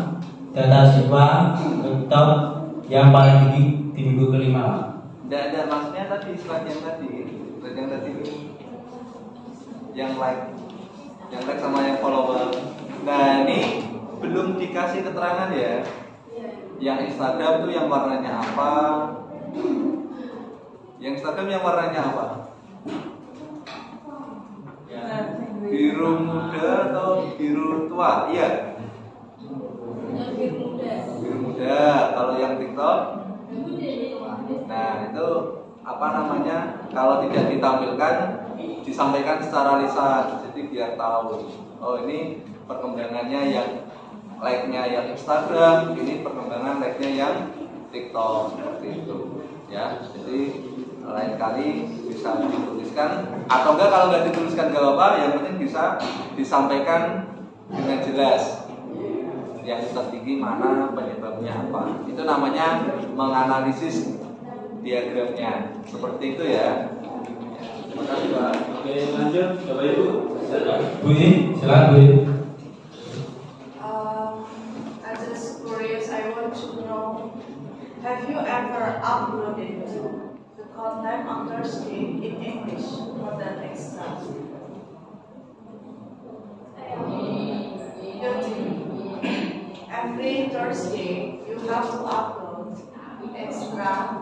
data siswa TikTok yang paling tinggi di minggu kelima. Tidak ada maksudnya tadi slide yang tadi yang like sama yang follower. Nah ini belum dikasih keterangan ya. Yang Instagram tuh yang warnanya apa? Yang Instagram yang warnanya apa? Biru muda atau biru tua? Iya. Biru muda. Kalau yang TikTok? Nah itu apa namanya? Kalau tidak ditampilkan, disampaikan secara lisan. Jadi biar tahu. Oh ini perkembangannya yang like-nya yang Instagram, ini perkembangan like-nya yang TikTok seperti itu. Ya. Jadi lain kali bisa dituliskan atau enggak, kalau nggak dituliskan gak apa-apa, yang penting bisa disampaikan dengan jelas yang tertinggi mana, penyebabnya apa. Itu namanya menganalisis diagramnya seperti itu ya. Terima kasih Pak. Oke, lanjut Bapak Ibu. Bu I, silakan Bu I. I'm just curious, I want to know, have you ever uploaded the content on Thursday in English for that extra. Every Thursday you have to upload extra,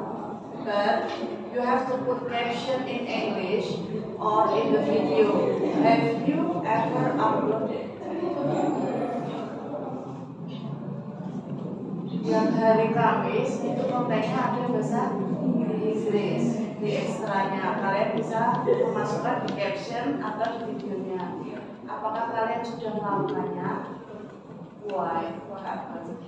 but you have to put caption in English or in the video. Have you ever uploaded? Yang hari Kamis itu kontennya ada bahasa Inggris di ekstranya. Kalian bisa memasukkan di caption atau di videonya. Apakah kalian sudah melakukannya? Why? What happened?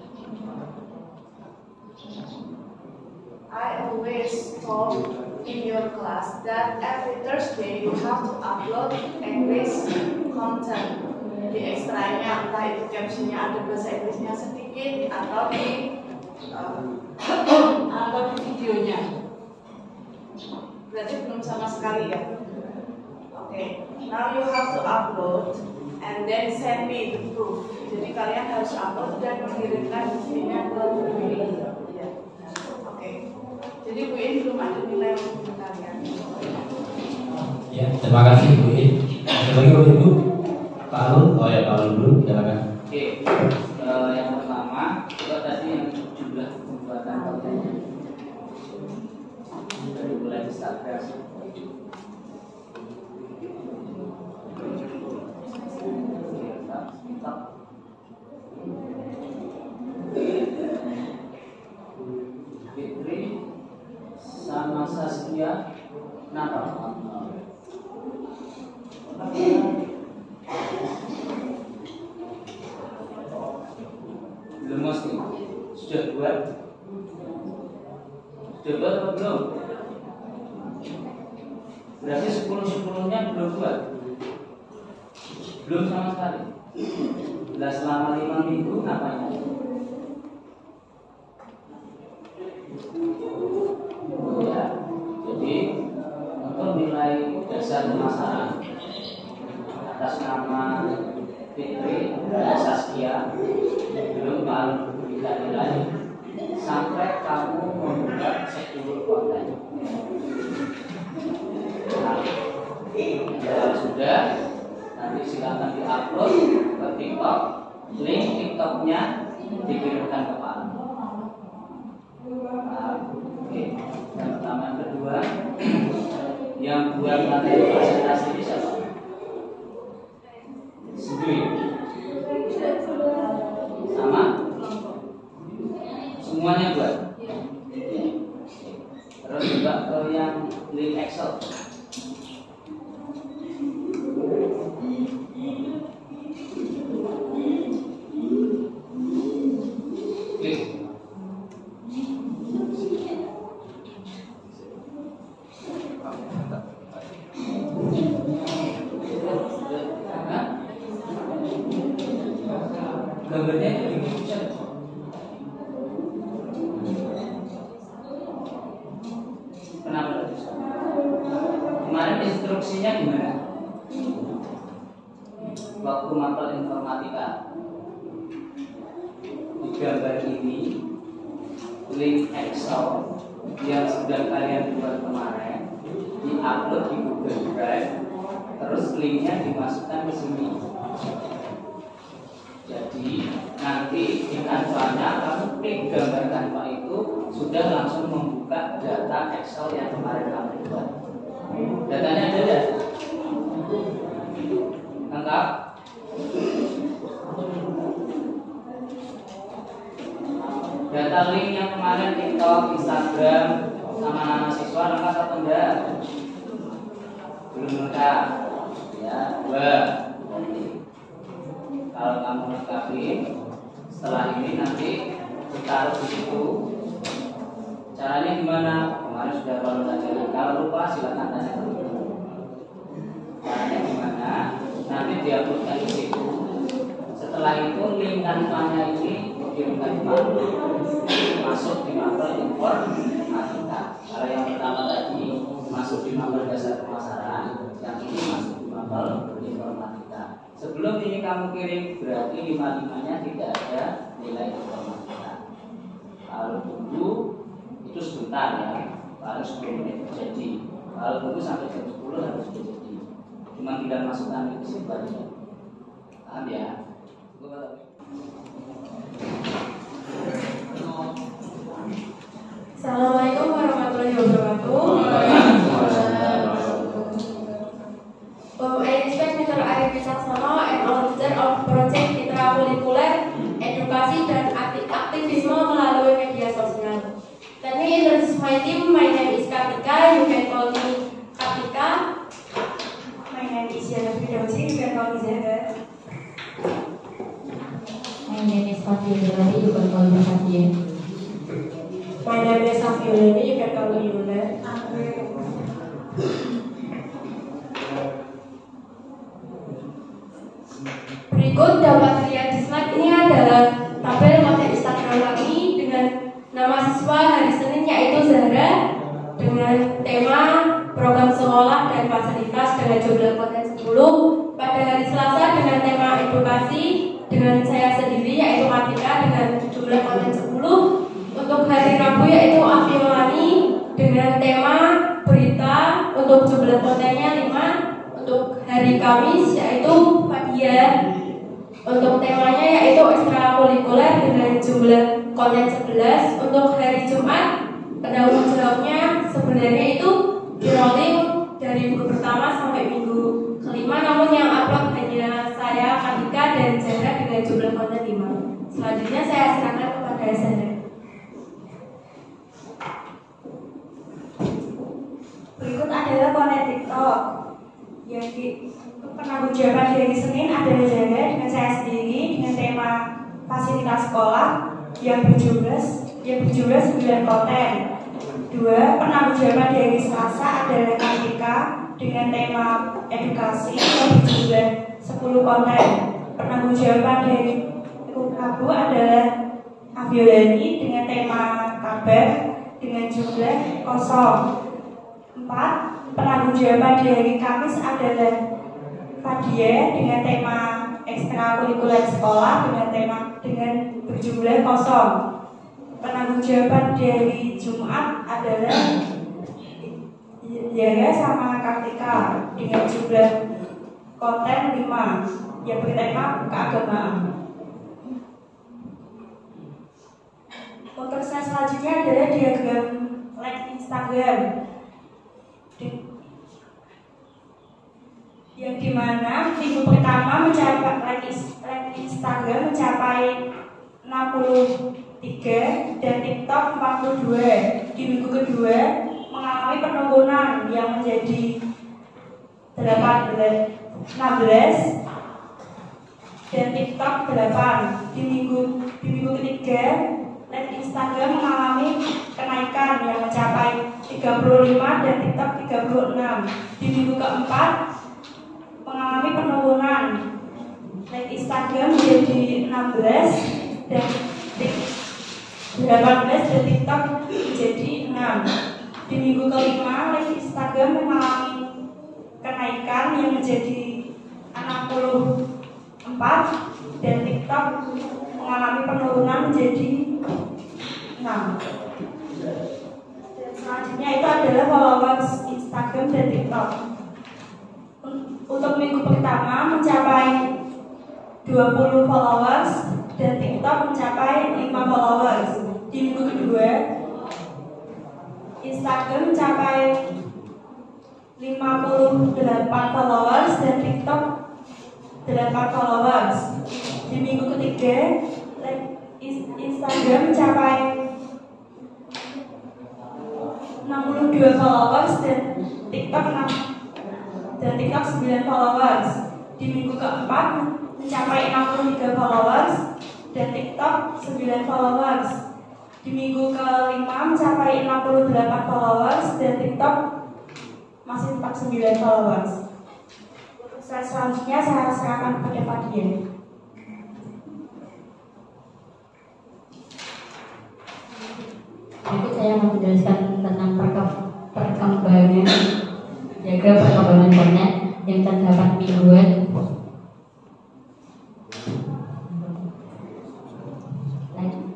I always told in your class that every Thursday you have to upload English content di ekstranya, entah itu captionnya ada bahasa Inggrisnya sedikit atau di videonya. Berarti belum sama sekali ya. Okay, now you have to upload and then send me the proof. Jadi kalian harus upload dan mengirimkan buktinya ke Bu Ini. Oke. Jadi Bu Ini belum ada nilai untuk kalian. Ya, terima kasih Bu Ini. Ada lagi Ibu? Pak Alun? Oh ya, Pak Alun dulu, silakan. Oke, yang pertama itu tadi yang jumlah pembuatan kontennya dari mulai Instagram. Fitri sama Saskia kenapa? Belum mesti. Sudah buat? Sudah buat atau belum? Berarti 10-10-nya belum buat? Belum sama sekali. Nah, selama 5 minggu ngapain aja? Ya, jadi untuk nilai dasar pemasaran atas nama Fitri dan Saskia belum kalau bisa nilai sampai kamu membuat 10 konten. Nah, kalau sudah nanti silakan diupload ke TikTok, link TikToknya dikirimkan ke Pak. Nah, oke. Yang pertama, yang kedua, yang buat materi presentasi ini siapa? Sendiri. Sama? Semuanya buat. Terus juga ke yang link Excel. Klik. Gambarnya itu bisa. Kenapa bisa? Kemarin instruksinya gimana? Waktu mapel informatika di gambar ini link Excel yang sudah kalian buat kemarin diupload di Google Drive, terus linknya dimasukkan ke sini. Jadi nanti di kanvanya kamu klik gambar kanva itu sudah langsung membuka data Excel yang kemarin kamu buat. Datanya ada ya? Lengkap? Data link yang kemarin TikTok, Instagram, sama nama siswa lengkap atau enggak? Belum lengkap. Ya, kalau kamu lengkapin, setelah ini nanti ditaruh di situ. Caranya gimana? Kemarin sudah baru tanya. Kalau lupa silakan tanya dulu. Caranya gimana? Nanti diuploadkan di situ. Setelah itu link kanvanya ini dikirimkan ke mapel, masuk di mapel informatika. Kalau yang pertama tadi masuk di mapel dasar pemasaran, yang ini masuk di mapel informatika. Sebelum ini kamu kirim berarti 5-5-nya tidak ada nilai informatika. Kalau dulu itu sebentar ya, paling 10 menit jadi. Kalau tunggu sampai jam 10 harus jadi. Cuma tinggal masukkan ke situ aja. Paham ya? Assalamualaikum warahmatullahi wabarakatuh. I respect Mr. Arif Wicaksono and all teacher of project intrakurikuler edukasi dan aktivisme melalui media sosial. Let me introduce my team. My name is Kartika. You can call me Kartika. My name is Yana Fidausi. You can call me Zeta. My name is Fafiulani. You can call me Fafiya. My name is Fafiulani. You can call me Yuna. Berikut dapat dilihat di slide ini adalah tabel konten Instagram kami dengan nama siswa hari Senin yaitu Zahra, dengan tema program sekolah dan fasilitas dengan jumlah konten 10. Pada hari Selasa dengan tema edukasi dengan saya sendiri yaitu Kartika dengan jumlah konten 10. Untuk hari Rabu yaitu Afiolani dengan tema berita untuk jumlah kontennya 5. Untuk hari Kamis yaitu Fadia untuk temanya yaitu ekstrakurikuler dengan jumlah konten 11. Untuk hari Jumat penanggung jawabnya sebenarnya itu di-rolling dari minggu pertama sampai minggu kelima, namun yang upload hanya saya, Kartika, dan Zahra dengan jumlah konten 5. Selanjutnya saya serahkan kepada Zahra. Berikut adalah konten TikTok yang penanggung jawaban dari Senin adalah Zahra dengan saya sendiri dengan tema fasilitas sekolah yang berjumlah 9 konten. 2. Penanggung jawaban dari Selasa adalah Kartika dengan tema edukasi yang berjumlah 10 konten. Penanggung jawaban dari Rabu adalah Afiolani dengan tema kabar dengan jumlah 0. 4. Penanggung jawaban dari Kamis adalah Fadia dengan tema ekstrakurikuler sekolah dengan berjumlah 0. Penanggung jawaban dari Jumat adalah Yara sama Kartika dengan jumlah konten 5 yang bertema keagamaan. Untuk slide selanjutnya adalah diagram like Instagram, yang dimana minggu pertama mencapai like Instagram mencapai 63 dan TikTok 42. Di minggu kedua mengalami penurunan yang menjadi 16 dan TikTok 8. Di minggu ketiga like Instagram mengalami kenaikan yang mencapai 35 dan TikTok 36. Di minggu keempat mengalami penurunan like Instagram menjadi 16 dan 18 dan TikTok menjadi 6. Di minggu kelima like Instagram mengalami kenaikan yang menjadi 64 dan TikTok mengalami penurunan menjadi 6. Dan selanjutnya itu adalah followers Instagram dan TikTok. Untuk minggu pertama mencapai 20 followers dan TikTok mencapai 5 followers. Di minggu kedua Instagram mencapai 58 followers dan TikTok 8 followers. Di minggu ketiga Instagram mencapai 62 followers dan TikTok 9 followers. Di minggu keempat mencapai 63 followers dan TikTok 9 followers. Di minggu kelima mencapai 68 followers dan TikTok masih 49 followers. Untuk slide selanjutnya saya serahkan kepada Fadia. Berikut saya mau menjelaskan tentang perkembangan diagram perkembangan konten yang terdapat mingguan.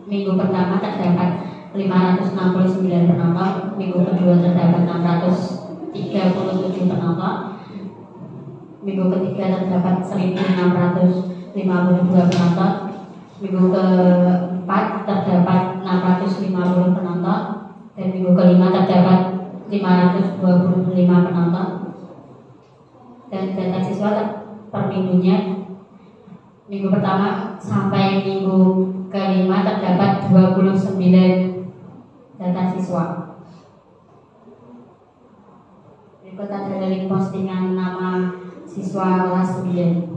Minggu pertama terdapat 569 penonton. Minggu kedua terdapat 637 penonton. Minggu ketiga terdapat 1652 penonton. Minggu keempat terdapat 650 penonton. Dan minggu kelima terdapat 525 penonton. Dan data siswa per minggunya, minggu pertama sampai minggu kelima terdapat 29 data siswa. Berikut ada link postingan nama siswa kelas 9.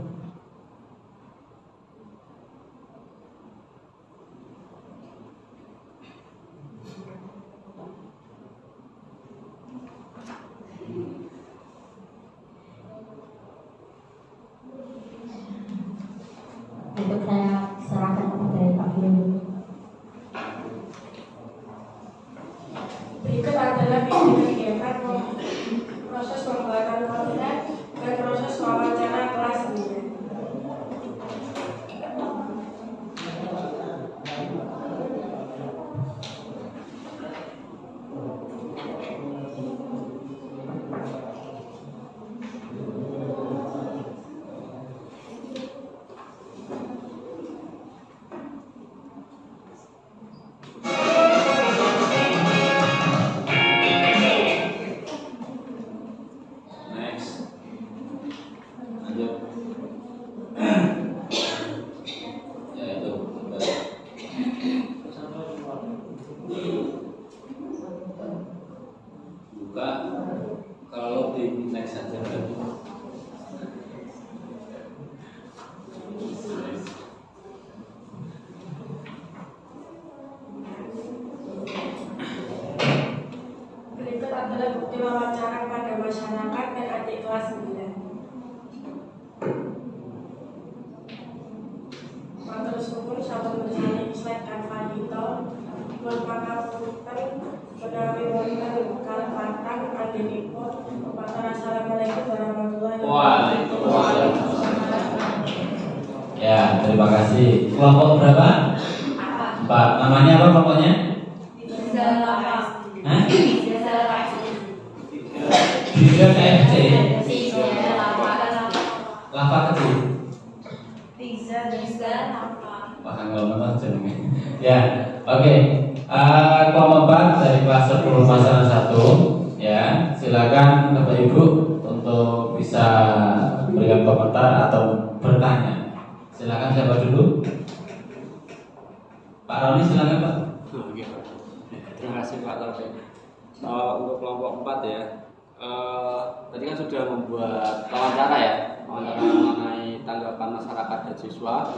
Untuk saya serahkan kepada Pak Firman. Berikut adalah video kegiatan proses pembuatan konten dan proses wawancara kelas 9. Kalau di next saja. Berikut adalah bukti wawancara pada masyarakat dan adik kelas 9. Matur syukur sampun bersani slide Canva Dito berpangapunten menawi wonten kalpatan anggenipun pepatah assalamualaikum warahmatullahi wabarakatuh. Ya, terima kasih. Kelompok berapa? 4. Namanya apa kelompoknya? Hah? Tiga KFC. Lava kecil. Wah, nggak nonton jenenge. Ya, oke. Kelompok 4 dari kelas 10 masalah 1. Ya, silakan Bapak Ibu untuk bisa berikan komentar atau bertanya. Silakan siapa dulu? Pak Roni, silakan Pak. Terima kasih Pak Taufik. Untuk kelompok 4 ya, tadi kan sudah membuat wawancara ya, wawancara mengenai tanggapan masyarakat dan siswa.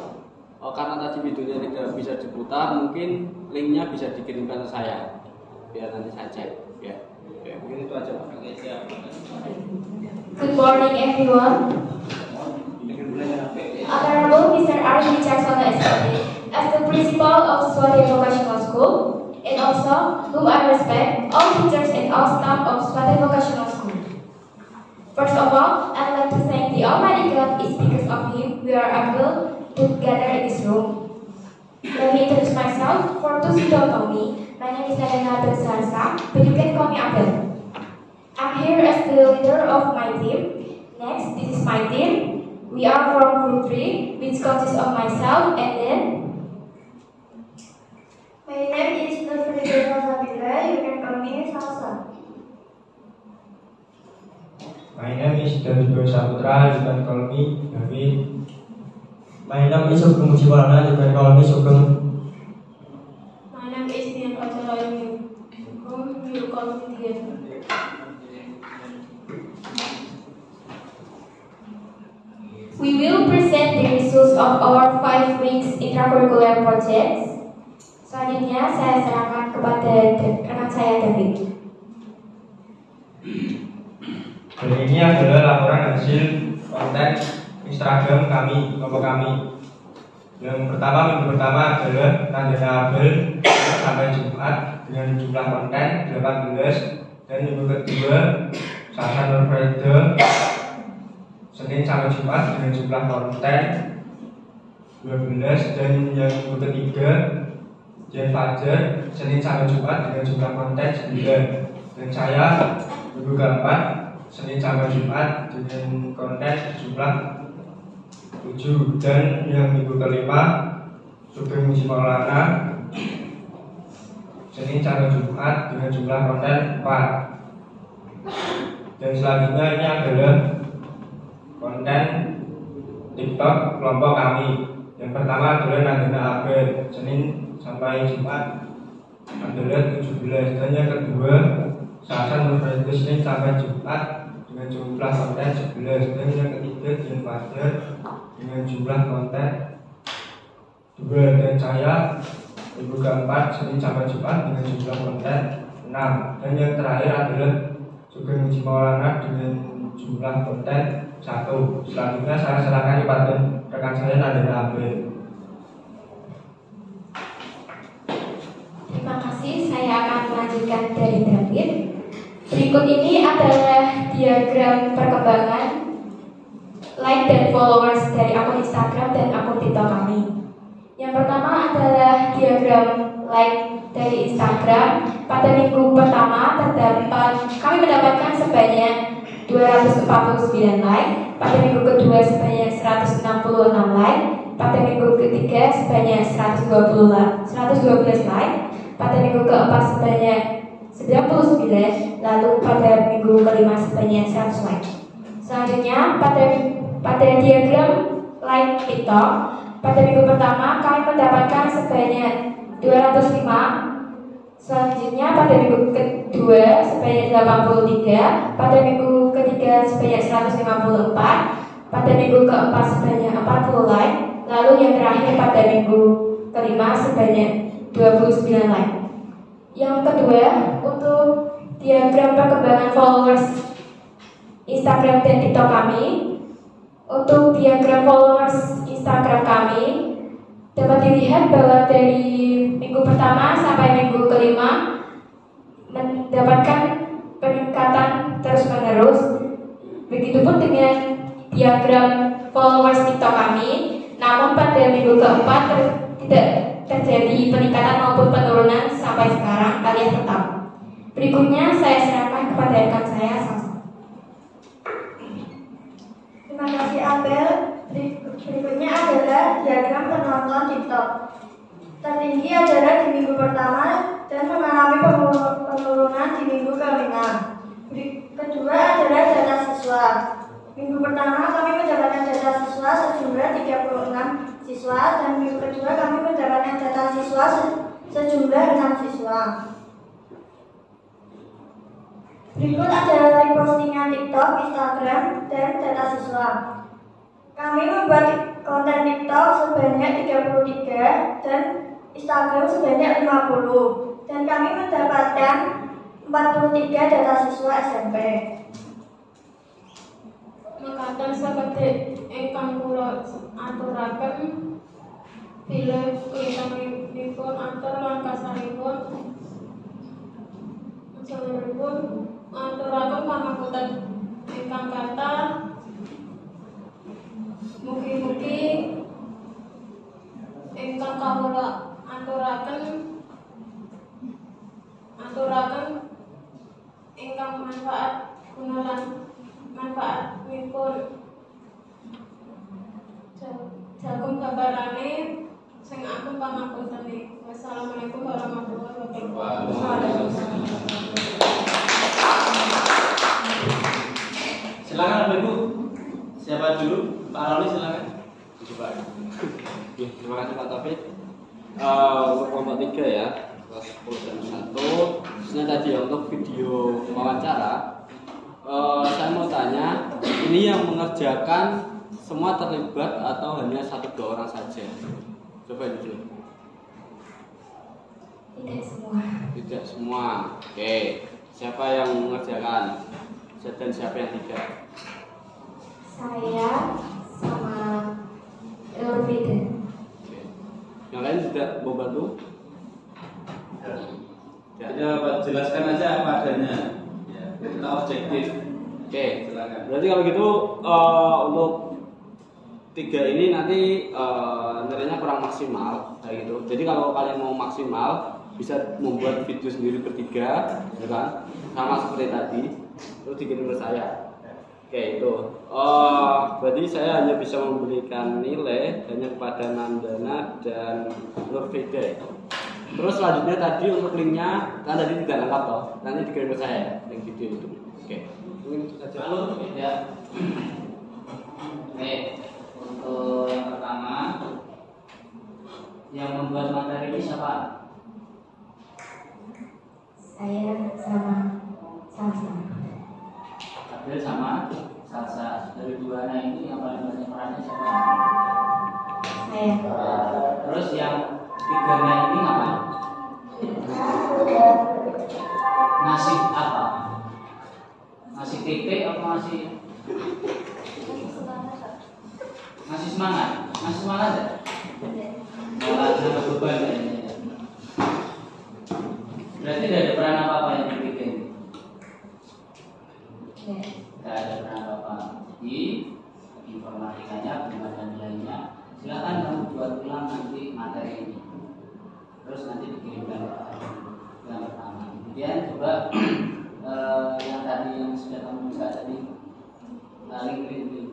Karena tadi videonya tidak bisa diputar, mungkin linknya bisa dikirimkan ke saya, biar nanti saya cek. Ya, mungkin itu aja Pak. Good morning everyone. Honorable Mr. R. Wicaksono SPT, as the principal of Swadaya Vocational School, and also whom I respect, all teachers and all staff of Swadaya Vocational School. First of all, I'd like to thank the Almighty God. It's because of Him we are able to gather in this room. Let me introduce myself. For those who don't know me, my name is Nadana Bersarsa, but you can call me Abel. I'm here as the leader of my team. Next, this is my team. We are from Group 3, which consists of myself and then... My name is Nurfrideya Sabila, you can call me Salsa. My name is David Saputra, you can call me David. My name is Sugeng Mujiwarna, you can call me Sugeng. My name is Dian Pacaloyumi, whom you call me Dian. We will present the results of our 5 weeks intracurricular projects. Selanjutnya saya serahkan kepada rekan saya David. Dan ini adalah laporan hasil konten Instagram kami, kelompok kami. Yang pertama, minggu pertama adalah Tandana Abel sampai Jumat dengan jumlah konten 18, dan minggu kedua Sasa Nurfreda Senin sampai Jumat dengan jumlah konten 12, dan yang minggu ketiga Dian Fajar, Senin sampai Jumat dengan jumlah konten 9. Dan saya minggu keempat, Senin sampai Jumat dengan konten jumlah 7. Dan yang minggu kelima, Sugeng Muji Maulana, Senin sampai Jumat dengan jumlah konten 4. Dan selanjutnya ini adalah konten TikTok kelompok kami. Yang pertama adalah Nandina Abel, Senin sampai Jumat adalah 17. Dan yang kedua Sasan Nurhayati, Senin sampai Jumat dengan jumlah konten 11. Dan yang ketiga Dian Fajar dengan jumlah konten 2. Dan saya minggu keempat, Senin sampai Jumat dengan jumlah konten 6. Dan yang terakhir adalah Sugeng Muji Maulana dengan jumlah konten 1. Selanjutnya saya serahkan kepada rekan saya Nandina Abel. Terima kasih, saya akan melanjutkan dari David. Berikut ini adalah diagram perkembangan like dan followers dari akun Instagram dan akun TikTok kami. Yang pertama adalah diagram like dari Instagram. Pada minggu pertama kami mendapatkan sebanyak 249 like. Pada minggu kedua sebanyak 166 like. Pada minggu ketiga sebanyak 112 like. Pada minggu keempat sebanyak 99. Lalu pada minggu kelima sebanyak 100 like. Selanjutnya pada diagram like TikTok, pada minggu pertama kami mendapatkan sebanyak 205. Selanjutnya pada minggu kedua sebanyak 83. Pada minggu ketiga sebanyak 154. Pada minggu keempat sebanyak 40 like. Lalu yang terakhir pada minggu kelima sebanyak 29 like. Yang kedua, untuk diagram perkembangan followers Instagram dan TikTok kami. Untuk diagram followers Instagram kami dapat dilihat bahwa dari minggu pertama sampai minggu kelima mendapatkan peningkatan terus-menerus. Begitupun dengan diagram followers TikTok kami. Namun pada minggu keempat tidak terjadi peningkatan maupun penurunan sampai sekarang, kalian tetap. Berikutnya saya serahkan kepada rekan saya, Sasa. Terima kasih Abel. Berikutnya adalah diagram penonton TikTok. Tertinggi adalah di minggu pertama dan mengalami penurunan di minggu kelima. Kedua adalah data siswa. Minggu pertama kami mendapatkan data siswa sejumlah 36 siswa dan minggu kedua kami mendapatkan data siswa sejumlah 6 siswa. Berikut adalah like postingan TikTok, Instagram, dan data siswa. Kami membuat konten TikTok sebanyak 33 dan Instagram sebanyak 50. Dan kami mendapatkan 43 data siswa SMP. Mekaten seperti ingkang kula aturaken bilih kulitanipun atur langkasaripun saluripun aturaken pangapunten ingkang kathah. Mugi-mugi ingkang kawula aturaken ingkang manfaat gunalan manfaat mipun jagung gambarane sing aku pangapunten. Wassalamualaikum warahmatullahi wabarakatuh. Silakan Bapak Ibu. Siapa dulu? Pak Roli silakan. Coba. Terima kasih Pak Taufik. Untuk kelompok 3 ya, kelas 10 dan 1. Terusnya tadi untuk video wawancara. Saya mau tanya, ini yang mengerjakan semua terlibat atau hanya 1-2 orang saja? Coba dulu. Tidak semua. Tidak semua. Oke. Siapa yang mengerjakan? Dan siapa yang tidak? Saya sama Nurfida. Yang lain tidak mau bantu? Ya, Pak, jelaskan aja apa adanya. Ya, kita objektif. Oke. Silakan. Berarti kalau gitu untuk tiga ini nanti nilainya kurang maksimal kayak gitu. Jadi kalau kalian mau maksimal bisa membuat video sendiri bertiga, ya kan? Sama seperti tadi, terus dikirim ke saya. Oke itu. Berarti saya hanya bisa memberikan nilai hanya kepada Nandana dan Nurveda. Terus selanjutnya tadi untuk linknya kan tadi tidak lengkap toh, nanti dikirim ke saya link video itu. Oke. Mungkin saja. Halo, ya. Oke, untuk yang pertama yang membuat materi ini siapa? Saya sama Salsa. Abel sama Salsa. Dari dua anak ini yang paling banyak perannya siapa? Saya. Terus yang tiganya ini ngapain? Ngasih apa? Ngasih titik atau ngasih semangat? Ngasih semangat ya? Malah ada beban ya? Berarti tidak ada peran apa-apa yang dibikin? Tidak ada peran apa-apa. Di informatikanya, pembahasan nilainya, silakan kamu buat ulang nanti materi ini. Terus nanti dikirimkan yang pertama. Kemudian coba yang tadi yang sudah kamu buka tadi, link.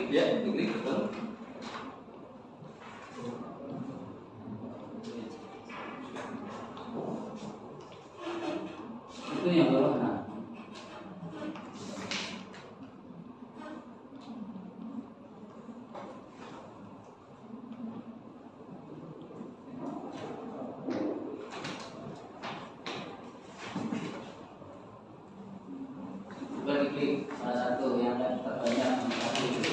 Diklik betul. Itu yang bawah nah. Coba diklik salah satu yang terbanyak itu.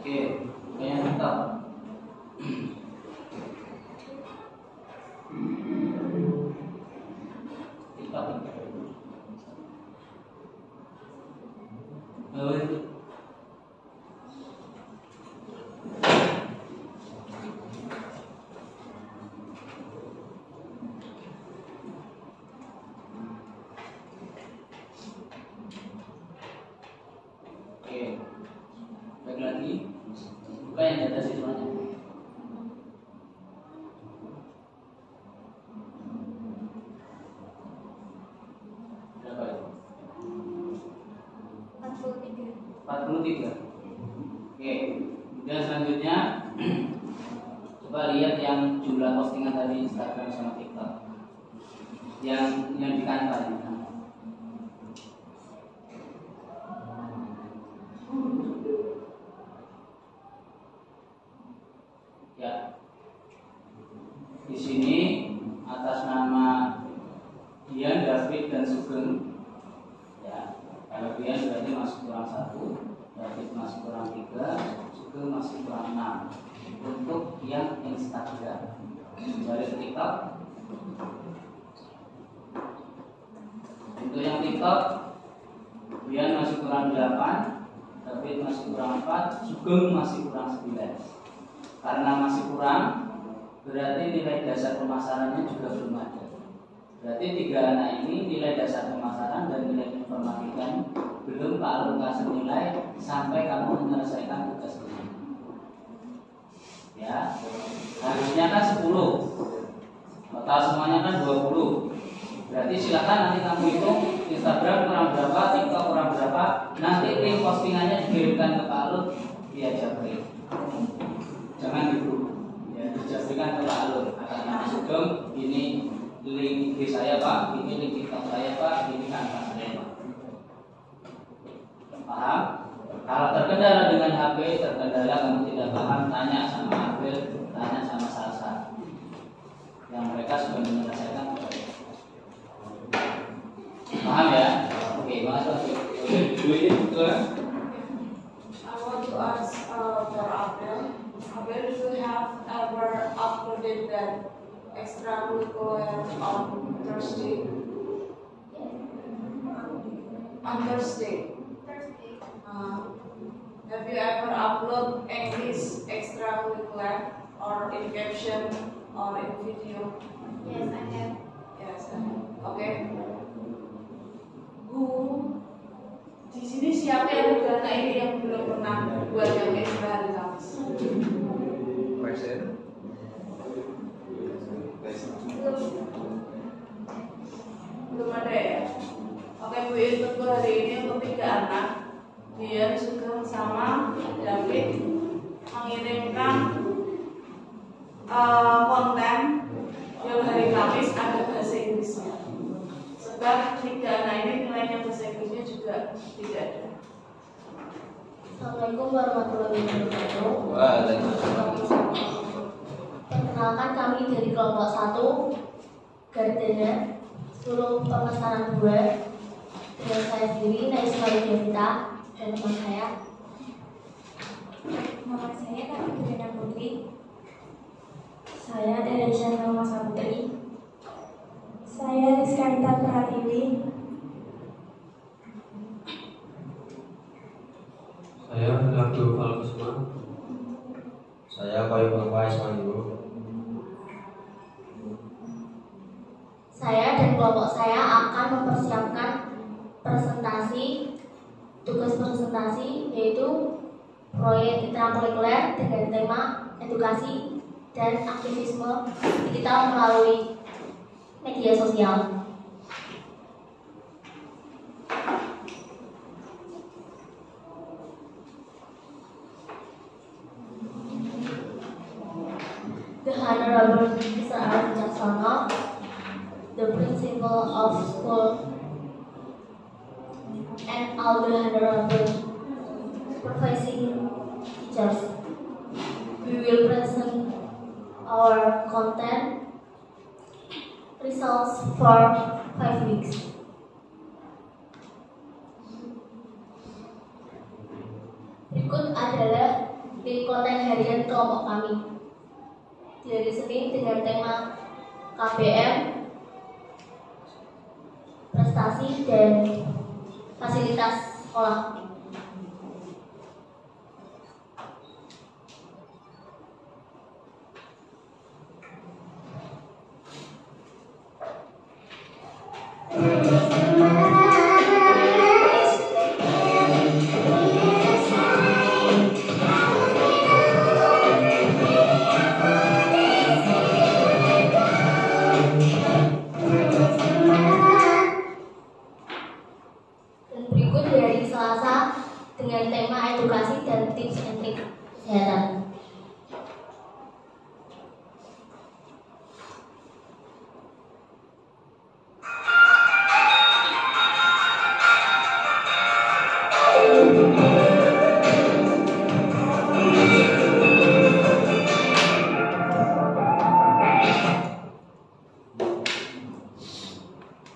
Oke, yang hitam. Oke, baik lagi. Buka yang di atas itu aja. Berapa itu? 43. Oke, dan selanjutnya coba lihat yang jumlah postingan tadi Instagram sama TikTok. Yang di kantor ini. Ya, di sini atas nama Dian, David, dan Sugeng. Ya, kalau Dian berarti masih kurang 1, David masih kurang 3, Sugeng masih kurang 6. Untuk yang Instagram, kembali ke TikTok. Untuk yang TikTok, Dian masih kurang 8, David masih kurang 4, Sugeng masih kurang 9. Karena masih kurang, berarti nilai dasar pemasarannya juga belum ada. Berarti 3 anak ini nilai dasar pemasaran dan nilai informatika belum Pak Alun kasih nilai sampai kamu menyelesaikan tugas ini. Ya, harusnya kan 10, total semuanya kan 20. Berarti silakan nanti kamu hitung Instagram kurang berapa, TikTok kurang berapa, nanti link postingannya dikirimkan ke Pak Alun via Jabri. Jangan gitu, ya dijabrikan ke Pak Alun. Akan masuk dong, ini link IG saya Pak, ini link TikTok saya Pak, ini kantor saya Pak. Paham? Kalau terkendala dengan HP, terkendala kamu tidak paham, tanya sama Abel, tanya sama Salsa, yang mereka sudah menyelesaikan. Paham ya? Oke, makasih. I want to ask for Abel. Abel, do you have ever uploaded that extracurricular on Thursday? On Thursday. Have you ever upload English extracurricular or in caption or in video? Yes, I have. Yes, I have. Okay. Bu, di sini siapa yang dana ini yang belum pernah buat yang ekstra hari Kamis? Belum ada ya? Oke Bu, untuk hari ini untuk 3 anak, dia Sugeng sama David mengirimkan konten yang hari Kamis ada bahasa Inggrisnya. Sebab 3 anak ini nilainya bahasa Inggrisnya juga tidak ada. Assalamualaikum warahmatullahi wabarakatuh. Waalaikumsalam. Perkenalkan kami dari kelompok 1 Gardena Suruh Pemesanan 2 dengan saya sendiri Naisma Devita dan teman saya. Nama saya Karina Putri. Saya dari Syarah Masa Putri. Saya Rizka Intan Pratiwi. Saya Abdul Falkusma. Saya Koi Bapak Ismail. Saya dan kelompok saya akan mempersiapkan tugas presentasi yaitu proyek intrakurikuler dengan tema edukasi dan aktivisme digital melalui media sosial. The Honorable Mr. Arif Caksono, the principal of school, and all the honorable supervising teachers. We will present our content results for 5 weeks. Berikut adalah link konten harian kelompok kami. Di hari Senin dengan tema KBM, prestasi dan fasilitas sekolah.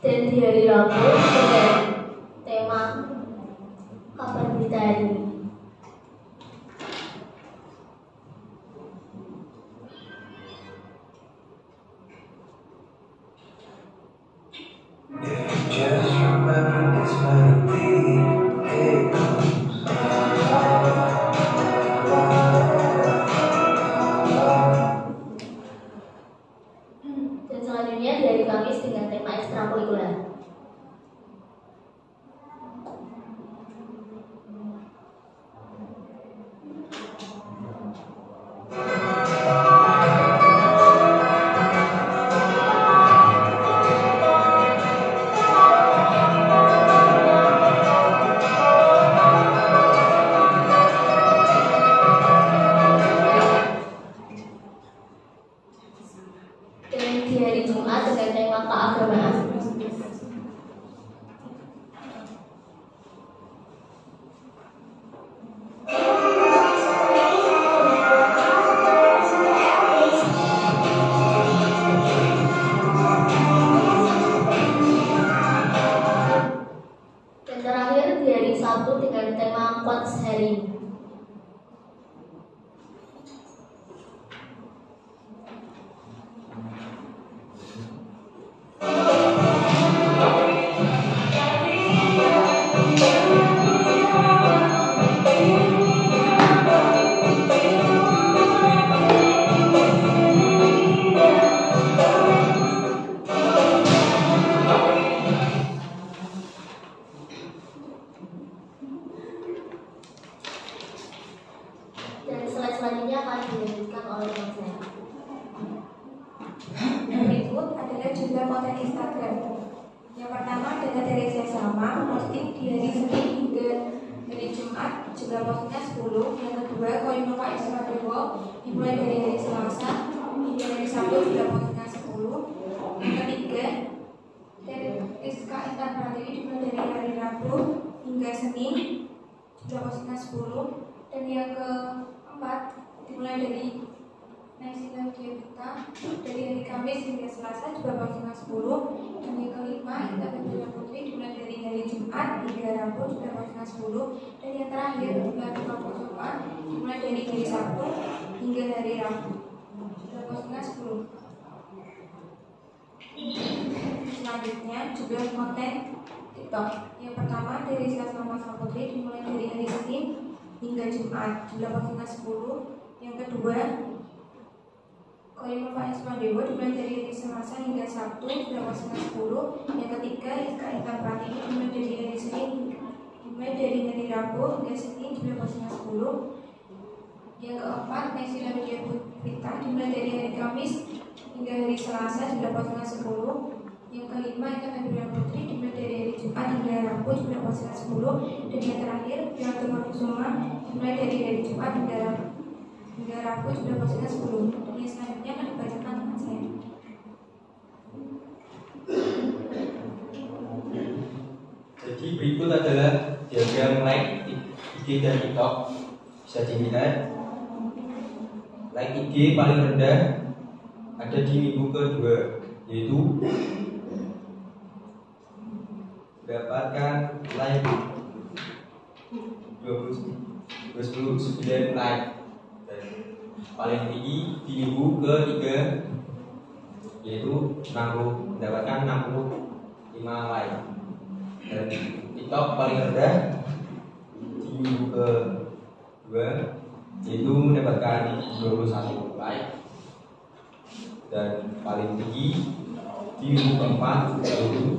Dan di hari Rabu dengan tema kabar berita hari ini. Dan selanjutnya di hari Kamis dengan tema ekstrakurikuler. di hari Jumat dengan tema keagamaan. Dan terakhir di hari Sabtu dengan tema quotes sharing. Dan slide selanjutnya akan dilanjutkan oleh teman saya. Berikut adalah jumlah konten Instagram. Yang pertama adalah dari saya sama, posting di hari Senin hingga hari Jumat, jumlah postingnya 10. Yang kedua, Koinova Ismadewo dimulai dari hari Selasa hingga hari Sabtu, jumlah postingnya 10. Yang ketiga, dari Rizka Intan Pratiwi dimulai dari hari Rabu hingga Senin, jumlah postingnya 10. Dan yang keempat, dimulai dari Naisila Diabita dari hari Kamis hingga Selasa juga postingan 10. Dan yang kelima, Intan Bendera Putri dimulai dari hari Jumat hingga Rabu juga postingan 10. Dan yang terakhir, Bulan Kusuma dimulai dari hari Sabtu hingga hari Rabu juga postingan 10. Selanjutnya jumlah konten TikTok. Yang pertama dari Sasma Putri dimulai dari hari Senin hingga Jumat jumlah postingan 10. Yang kedua, Koinova Ismadewo dimulai dari hari Selasa hingga Sabtu jumlah postingan 10. Yang ketiga, Rizka Intan Pratiwi dimulai dari hari Senin dimulai dari hari Rabu hingga Senin jumlah postingan 10. Yang keempat, Naisila Diabita dimulai dari hari Kamis hingga hari Selasa jumlah postingan 10. Yang kelima, Intan Bendera Putri dimulai dari hari Jumat hingga Rabu jumlah postingan 10. Dan yang terakhir, Bulan Kusuma dimulai dari hari Jumat hingga Rabu jumlah postingan 10. Dan yang selanjutnya akan dibacakan teman saya. Jadi berikut adalah diagram like IG dan TikTok. Bisa dilihat like IG paling rendah ada di minggu kedua, yaitu mendapatkan like 29 like. Dan paling tinggi di minggu ketiga yaitu mendapatkan 65 like. Dan TikTok paling rendah di minggu kedua yaitu mendapatkan 21 like. Dan paling tinggi di minggu keempat yaitu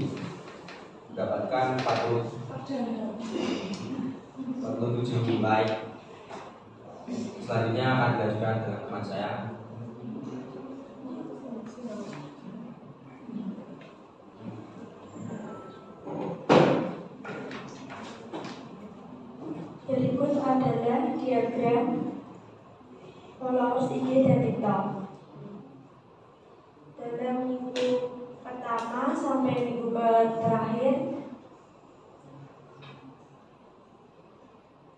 mendapatkan 47 like. Selanjutnya akan dilanjutkan dengan teman saya. Berikut adalah diagram followers IG dan TikTok. Dalam minggu pertama sampai minggu terakhir,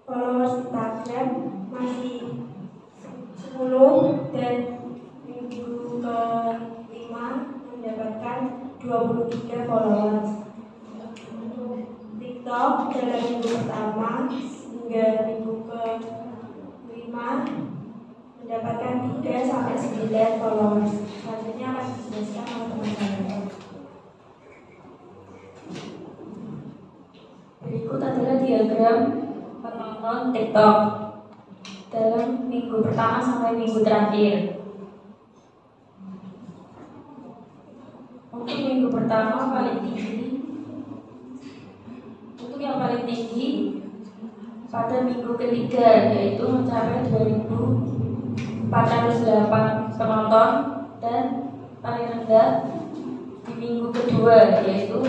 followers Instagram masih 10 dan minggu kelima mendapatkan 23 followers. TikTok dalam minggu pertama hingga minggu kelima mendapatkan 3 sampai 9 followers. Selanjutnya akan dijelaskan oleh teman saya. Berikut adalah diagram penonton TikTok dalam minggu pertama sampai minggu terakhir. Untuk minggu pertama yang paling tinggi pada minggu ketiga yaitu mencapai 2.408 penonton, dan paling rendah di minggu kedua yaitu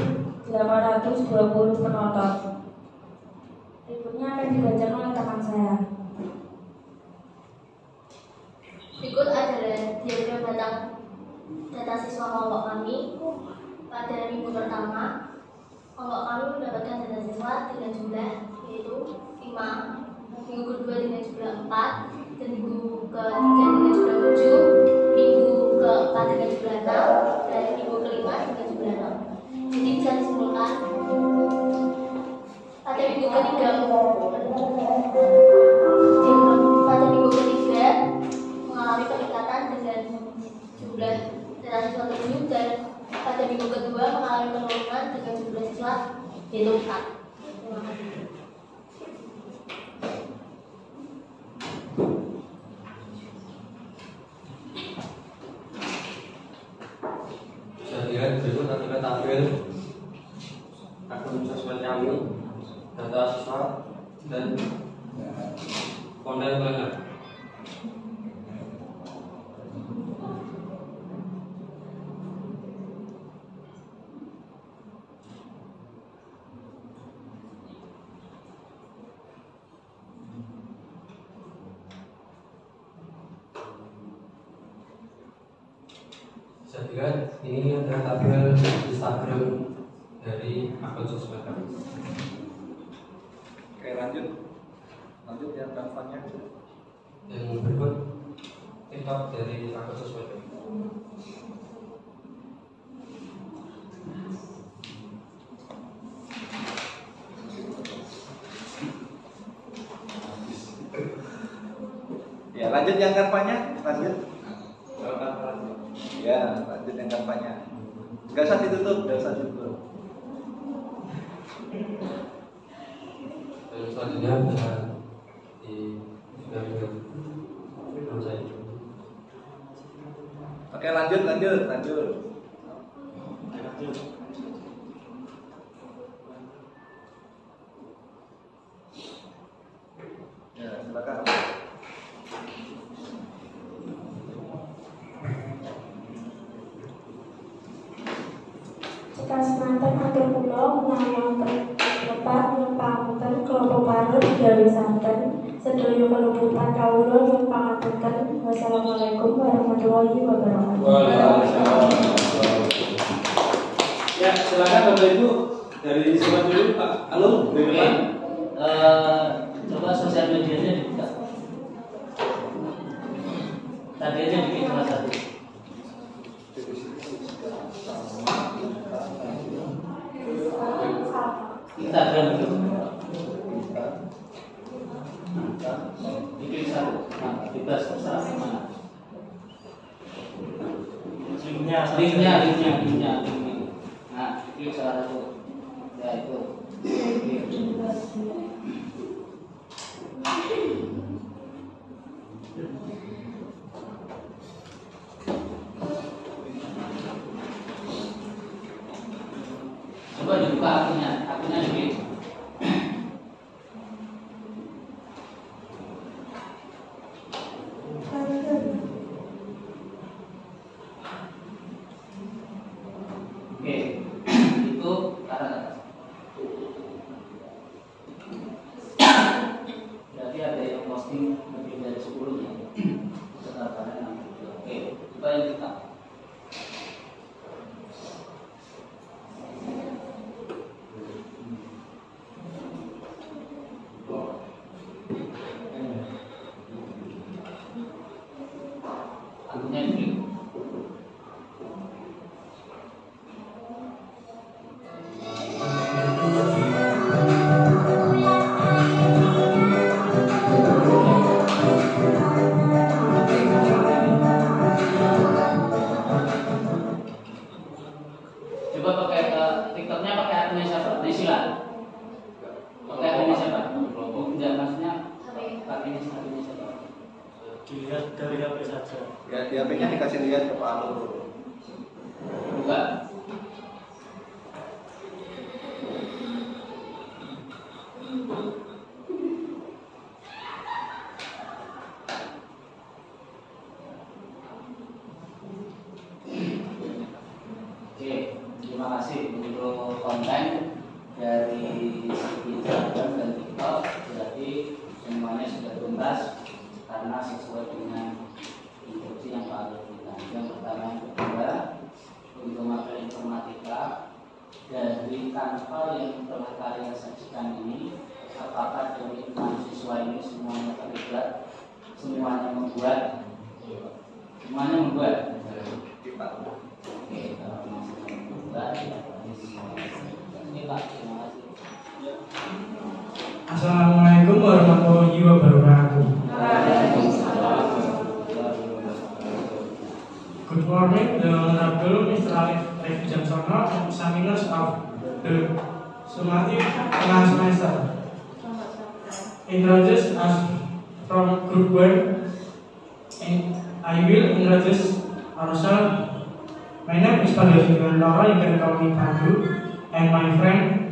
820 penonton. Berikutnya akan dibacakan oleh teman saya. Berikut adalah diagram batang data siswa kelompok kami. Pada minggu pertama, kelompok kami mendapatkan data siswa dengan jumlah yaitu 5, minggu kedua dengan jumlah 4, dan minggu ketiga dengan jumlah 7, minggu keempat dengan jumlah 6, dan minggu kelima dengan jumlah 6. Jadi bisa disimpulkan pada minggu ketiga mengalami peningkatan dengan jumlah data siswa 7, dan pada minggu kedua mengalami penurunan dengan jumlah siswa yaitu 4. Terima kasih. Jadi berikut nanti kita tampil akun sosmed kami, data siswa dan konten planner. Jadi ini adalah tabel Instagram dari akun sosmed kami. Oke, lanjut yang gampangnya. Yang berikut TikTok dari akun sosmed kami. Ya, lanjut yang kampanye, lanjut. Ya, lanjut yang kampanye. Gak usah ditutup, gak usah ditutup. Dan selanjutnya bisa Oke, lanjut. Ya, silakan. Jika semanten atur kula menawi lepat nyumpahaken kelompok parut gawe santen sedaya kalebutan kawula nyumpahaken. Wassalamualaikum warahmatullahi wabarakatuh. Ya, silakan Bapak Ibu dari siapa dulu Pak? Halo, bagaimana? Coba sosial medianya dibuka. Tadi aja bikin cuma satu. Instagram itu. Bikin satu. Nah, bebas terserah mana. Linknya. Nah, klik salah satu. Ya itu. Coba dibuka akunnya dikit. Oke, itu kata-kata. Berarti ada yang posting lebih dari 10 ya. Setelah pada 6. Oke, coba yang kita. Akunnya ini. Coba pakai TikToknya pakai akunnya siapa? Nesila. Pakai akunnya siapa? Enggak, maksudnya akunnya siapa? Dilihat dari HP saja. Ya, di HP-nya dikasih lihat ke Pak Alur. Buka. Oke, terima kasih untuk konten dari Instagram dan TikTok. Berarti semuanya sudah tuntas karena sesuai dengan instruksi yang Pak Alur berikan. Yang pertama, yang kedua, Dari kantor yang telah kalian saksikan ini, apakah dari mahasiswa ini semuanya terlibat, semuanya membuat? Oke, kalau membuat, ini Pak, terima kasih. Assalamualaikum warahmatullahi wabarakatuh. Good morning, the Honorable Mr. Alif Jamsono, examiners of the summative tengah semester. Introduce us from Group 1, and I will introduce ourselves. My name is Pandu Lora, you can call me Pandu, and my friend.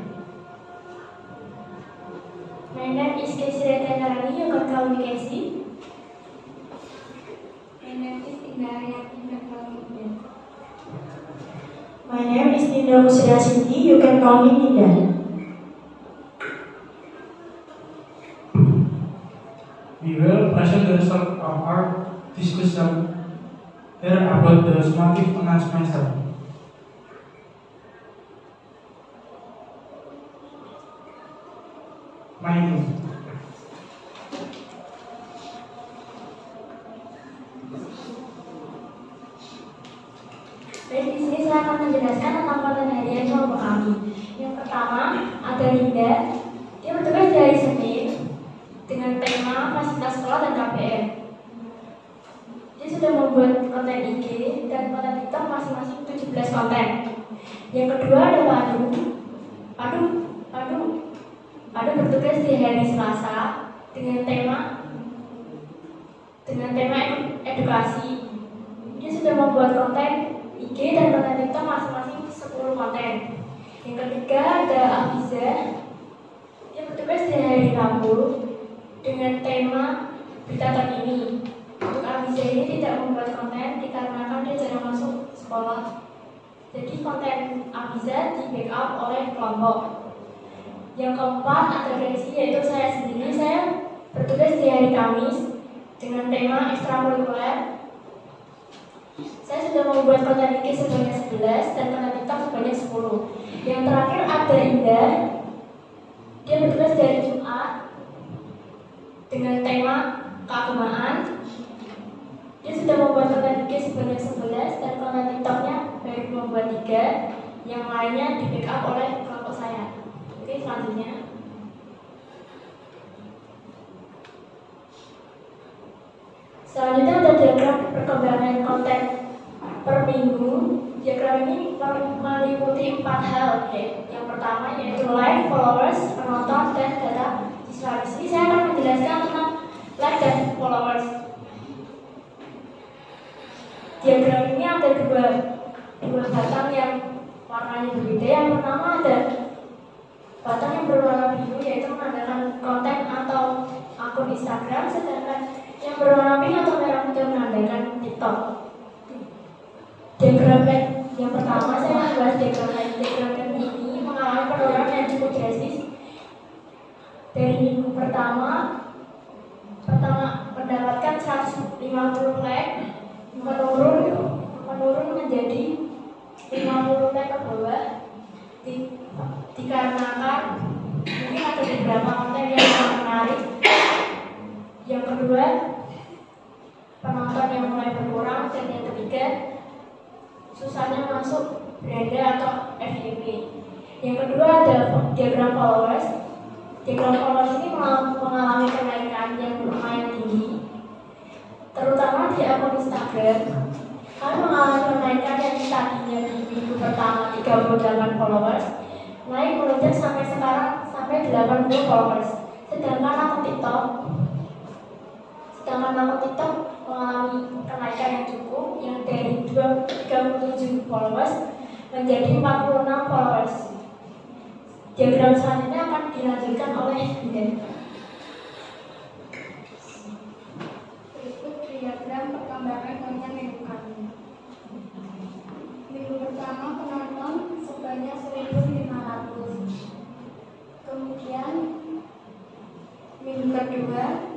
My name is Casey Retenarani, you can call me Casey. My name is Indah, you can call me Indah. My name is Ninda Musira Cindy, you can call me Ninda. We will present the result of our discussion here about the summative tengah semester. My name. Baik, di sini saya akan menjelaskan tentang konten harian kelompok kami. Yang pertama, ada Linda. Dia bertugas dari Senin dengan tema fasilitas sekolah dan KPM. Dia sudah membuat konten IG dan konten TikTok masing-masing 17 konten. Yang kedua ada Padu bertugas di hari Selasa dengan tema edukasi. Dia sudah membuat konten IG dan konten TikTok masing-masing 10 konten. Yang ketiga ada Afiza. Dia bertugas di hari Rabu dengan tema berita terkini. Untuk Afiza ini tidak membuat konten dikarenakan dia jarang masuk sekolah. Jadi konten Afiza di backup oleh kelompok. Yang keempat ada Gracie, yaitu saya sendiri. Saya bertugas di hari Kamis dengan tema ekstrakurikuler. Saya sudah membuat konten IG sebanyak 11 dan konten TikTok sebanyak 10. Yang terakhir ada Indah. Dia bertugas dari Jumat dengan tema keagamaan. Dia sudah membuat konten IG sebanyak 11 dan konten TikToknya baru membuat 3. Yang lainnya di backup oleh kelompok saya. Oke, selanjutnya. Selanjutnya ada diagram perkembangan konten per minggu. Diagram ini meliputi 4 hal. Yang pertama yaitu like, followers, penonton, dan data distribusi. Ini saya akan menjelaskan tentang like dan followers. Diagram ini ada dua batang yang warnanya berbeda. Yang pertama ada batang yang berwarna biru, yaitu menandakan konten atau akun Instagram, sedangkan yang berwarna pink atau merah putih menandakan TikTok. Diagram yang pertama saya membahas diagram ini mengalami penurunan yang cukup drastis. Dari minggu pertama mendapatkan 150 like, menurun menjadi 50 like ke bawah. Dikarenakan mungkin ada beberapa konten yang sangat menarik. Yang kedua, penonton yang mulai berkurang. Dan yang ketiga, susahnya masuk beranda atau FYP. Yang kedua ada diagram followers. Diagram followers ini mengalami kenaikan yang lumayan tinggi, terutama di akun Instagram. Kami mengalami kenaikan yang tadinya di minggu pertama 38 followers, naik melonjak sampai sekarang sampai 80 followers. Sedangkan akun TikTok mengalami kenaikan yang cukup, yang dari 37 followers menjadi 46 followers. Diagram selanjutnya akan dilanjutkan oleh Dinda. Berikut diagram perkembangan konten minggu kami. Minggu pertama penonton sebanyak 1.500. Kemudian minggu kedua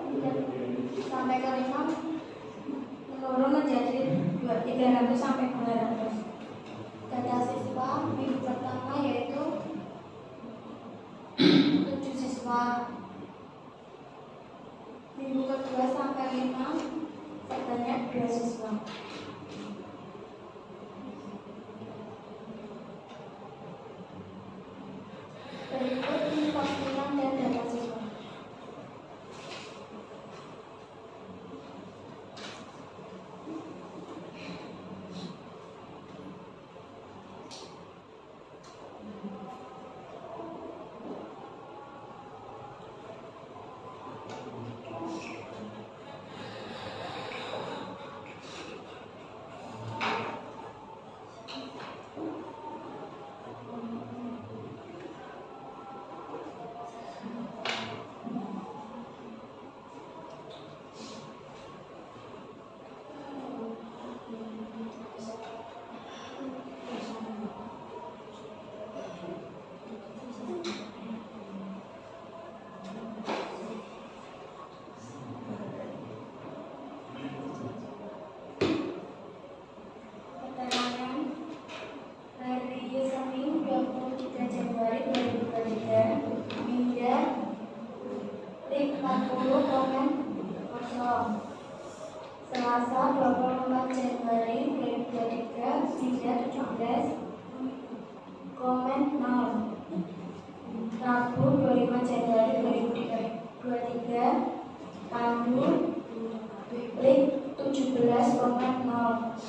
sampai ke 5 menurun menjadi 300 sampai 200. Data siswa minggu pertama yaitu siswa. Minggu kedua sampai 5 sebanyak 2 siswa. Berikut postingan dan data siswa. Selasa 24 Januari 2023 hingga 17 komen 0. Rabu 25 Januari 2023 Rabu link 17 komen 0.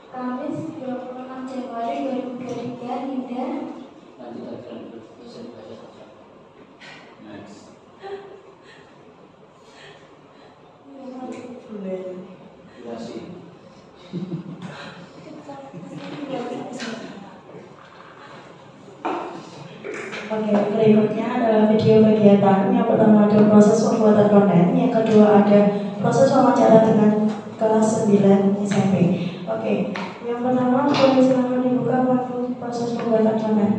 Kamis 26 Januari 2023 hingga Oke, berikutnya adalah video kegiatan. Yang pertama ada proses pembuatan konten, yang kedua ada proses wawancara dengan kelas 9 SMP. Oke, yang pertama boleh silakan dibuka waktu proses pembuatan konten.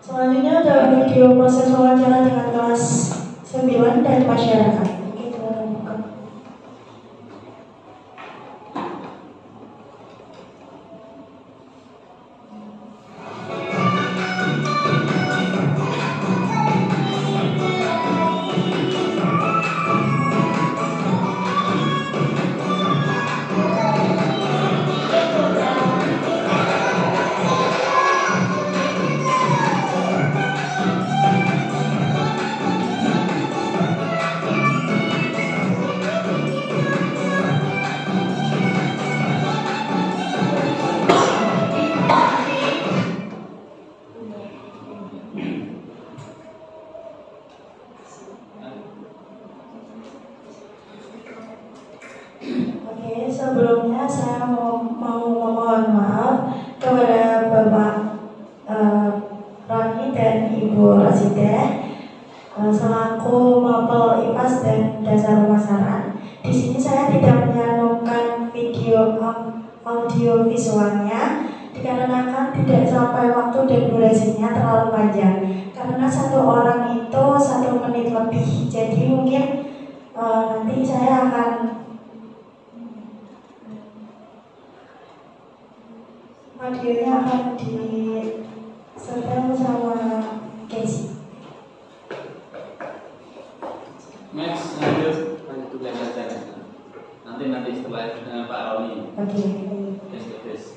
Selanjutnya ada video proses wawancara dengan kelas 9 dan masyarakat. Sebelumnya saya mau memohon maaf kepada Bapak Rani dan Ibu Rasidah selaku mapel IPAS dan dasar pemasaran. Di sini saya tidak menyantumkan video audio visualnya dikarenakan tidak sampai waktu dan durasinya terlalu panjang. Karena satu orang itu 1 menit lebih, jadi mungkin nanti saya akan audionya akan disetel sama Casey. Next, lanjut ke belajar nanti setelah Pak Roni. Oke. Yes.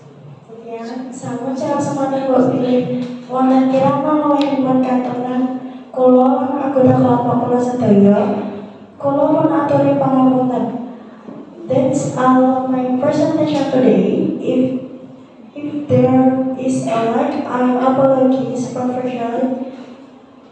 Ya, sama cara semuanya gue pilih. Wonten kirana nuwun katanan kula anggota kelompok kula sedaya. Kula pun aturi pangapunten. That's all my presentation today. If there is a lack, I apologize professionally.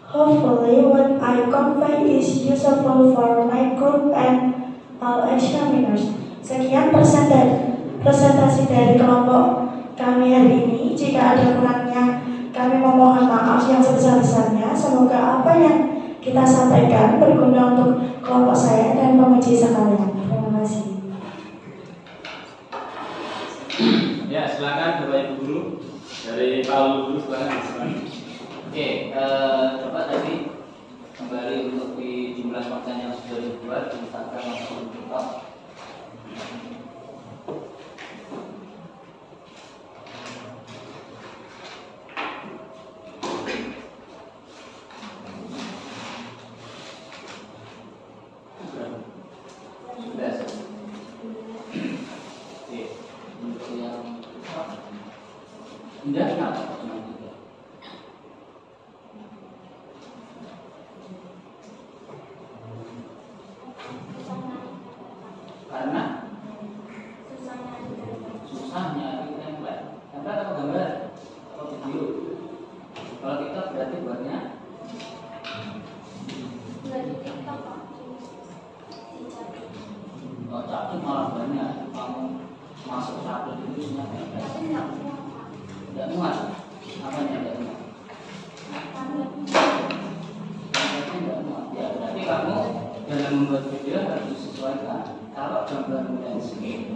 Hopefully, what I convey is useful for my group and all examiners. Sekian presentasi dari kelompok kami hari ini. Jika ada kurangnya, kami memohon maaf yang sebesar-besarnya. Semoga apa yang kita sampaikan berguna untuk kelompok saya dan penguji sekalian. Terima kasih. Ya, silakan Bapak Ibu Guru dari Pak Guru, silakan. Oke, coba tadi kembali untuk di jumlah konten yang sudah dibuat di Instagram maupun TikTok. Indah kenapa? Karena susahnya template apa gambar atau video. Kalau kita berarti buatnya oh, capcus malah banyak. Kamu masuk satu itu isinya template. Tidak muat. Apa yang tidak muat? Tidak muat. Ya, berarti kamu dalam membuat video harus disesuaikan. Kalau gambar landscape,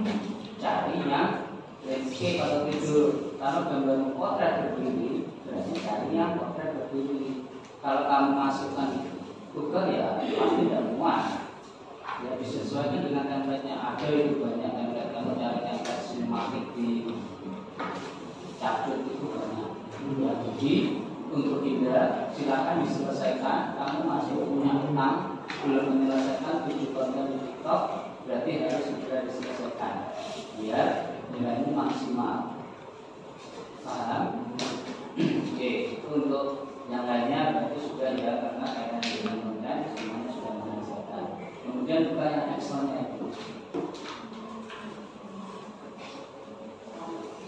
cari yang landscape atau video. Kalau gambar potret berdiri, berarti cari yang potret berdiri. Kalau kamu masukkan Google ya pasti tidak muat. Ya disesuaikan dengan template-nya. Ada itu banyak template. Kamu cari template sinematik di capcus itu banyak. Ya, jadi untuk tidak silakan diselesaikan. Kamu masih punya 6 belum menyelesaikan 7 konten di TikTok, berarti harus segera diselesaikan biar nilainya maksimal. Paham? Oke, untuk yang lainnya berarti sudah ya, karena kaitan dengan konten semuanya sudah menyelesaikan. Kemudian buka yang Excel-nya itu.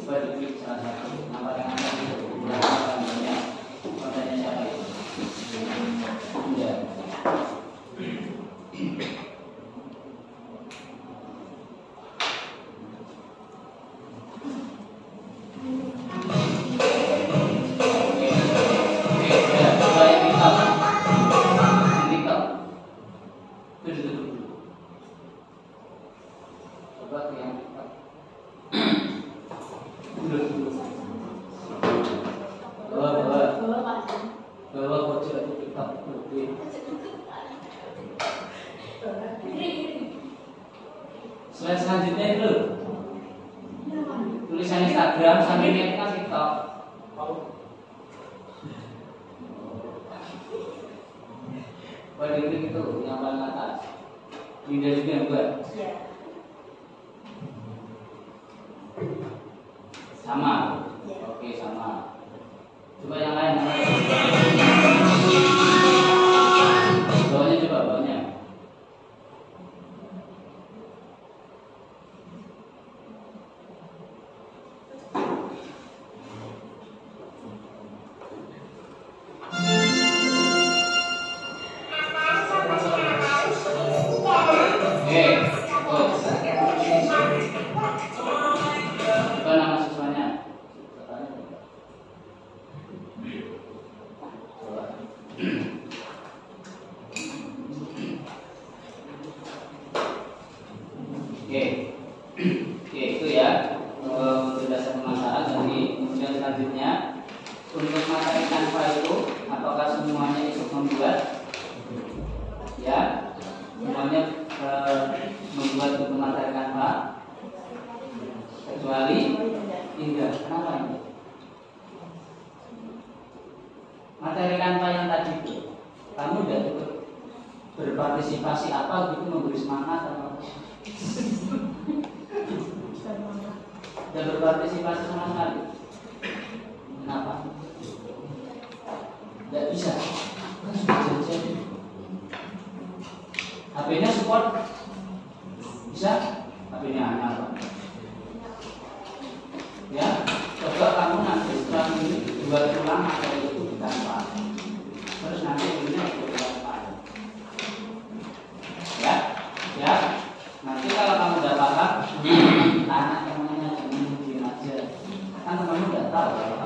Coba diklik salah satu nama yang ada di banyak kontennya siapa itu? Ya. Slide selanjutnya itu tulisan Instagram sambil naikkan TikTok. Pada link itu yang paling atas. Pindah juga yang buat. Sama. Oke, sama. Coba yang lain. Bawahnya coba bawahnya. Itu ya untuk dasar pemasaran. Jadi kemudian selanjutnya untuk materi Canva itu apakah semuanya ikut membuat? Ya, semuanya membuat untuk materi Canva kecuali Indah. Kenapa ini? Materi Canva yang tadi itu kamu udah ikut berpartisipasi apa gitu, memberi semangat atau tidak tidak berpartisipasi sama sekali. Kenapa? Tidak bisa. Kan sudah janjian. HP-nya support bisa, HP-nya anak. Ya, coba kamu nanti setelah ini buat ulang materi itu di kanvas. Terus nanti ini dibuat. Ya, ya. Nanti kalau kamu udah paham, tanya temannya, jangan diam aja. Kan temanmu udah tahu kalau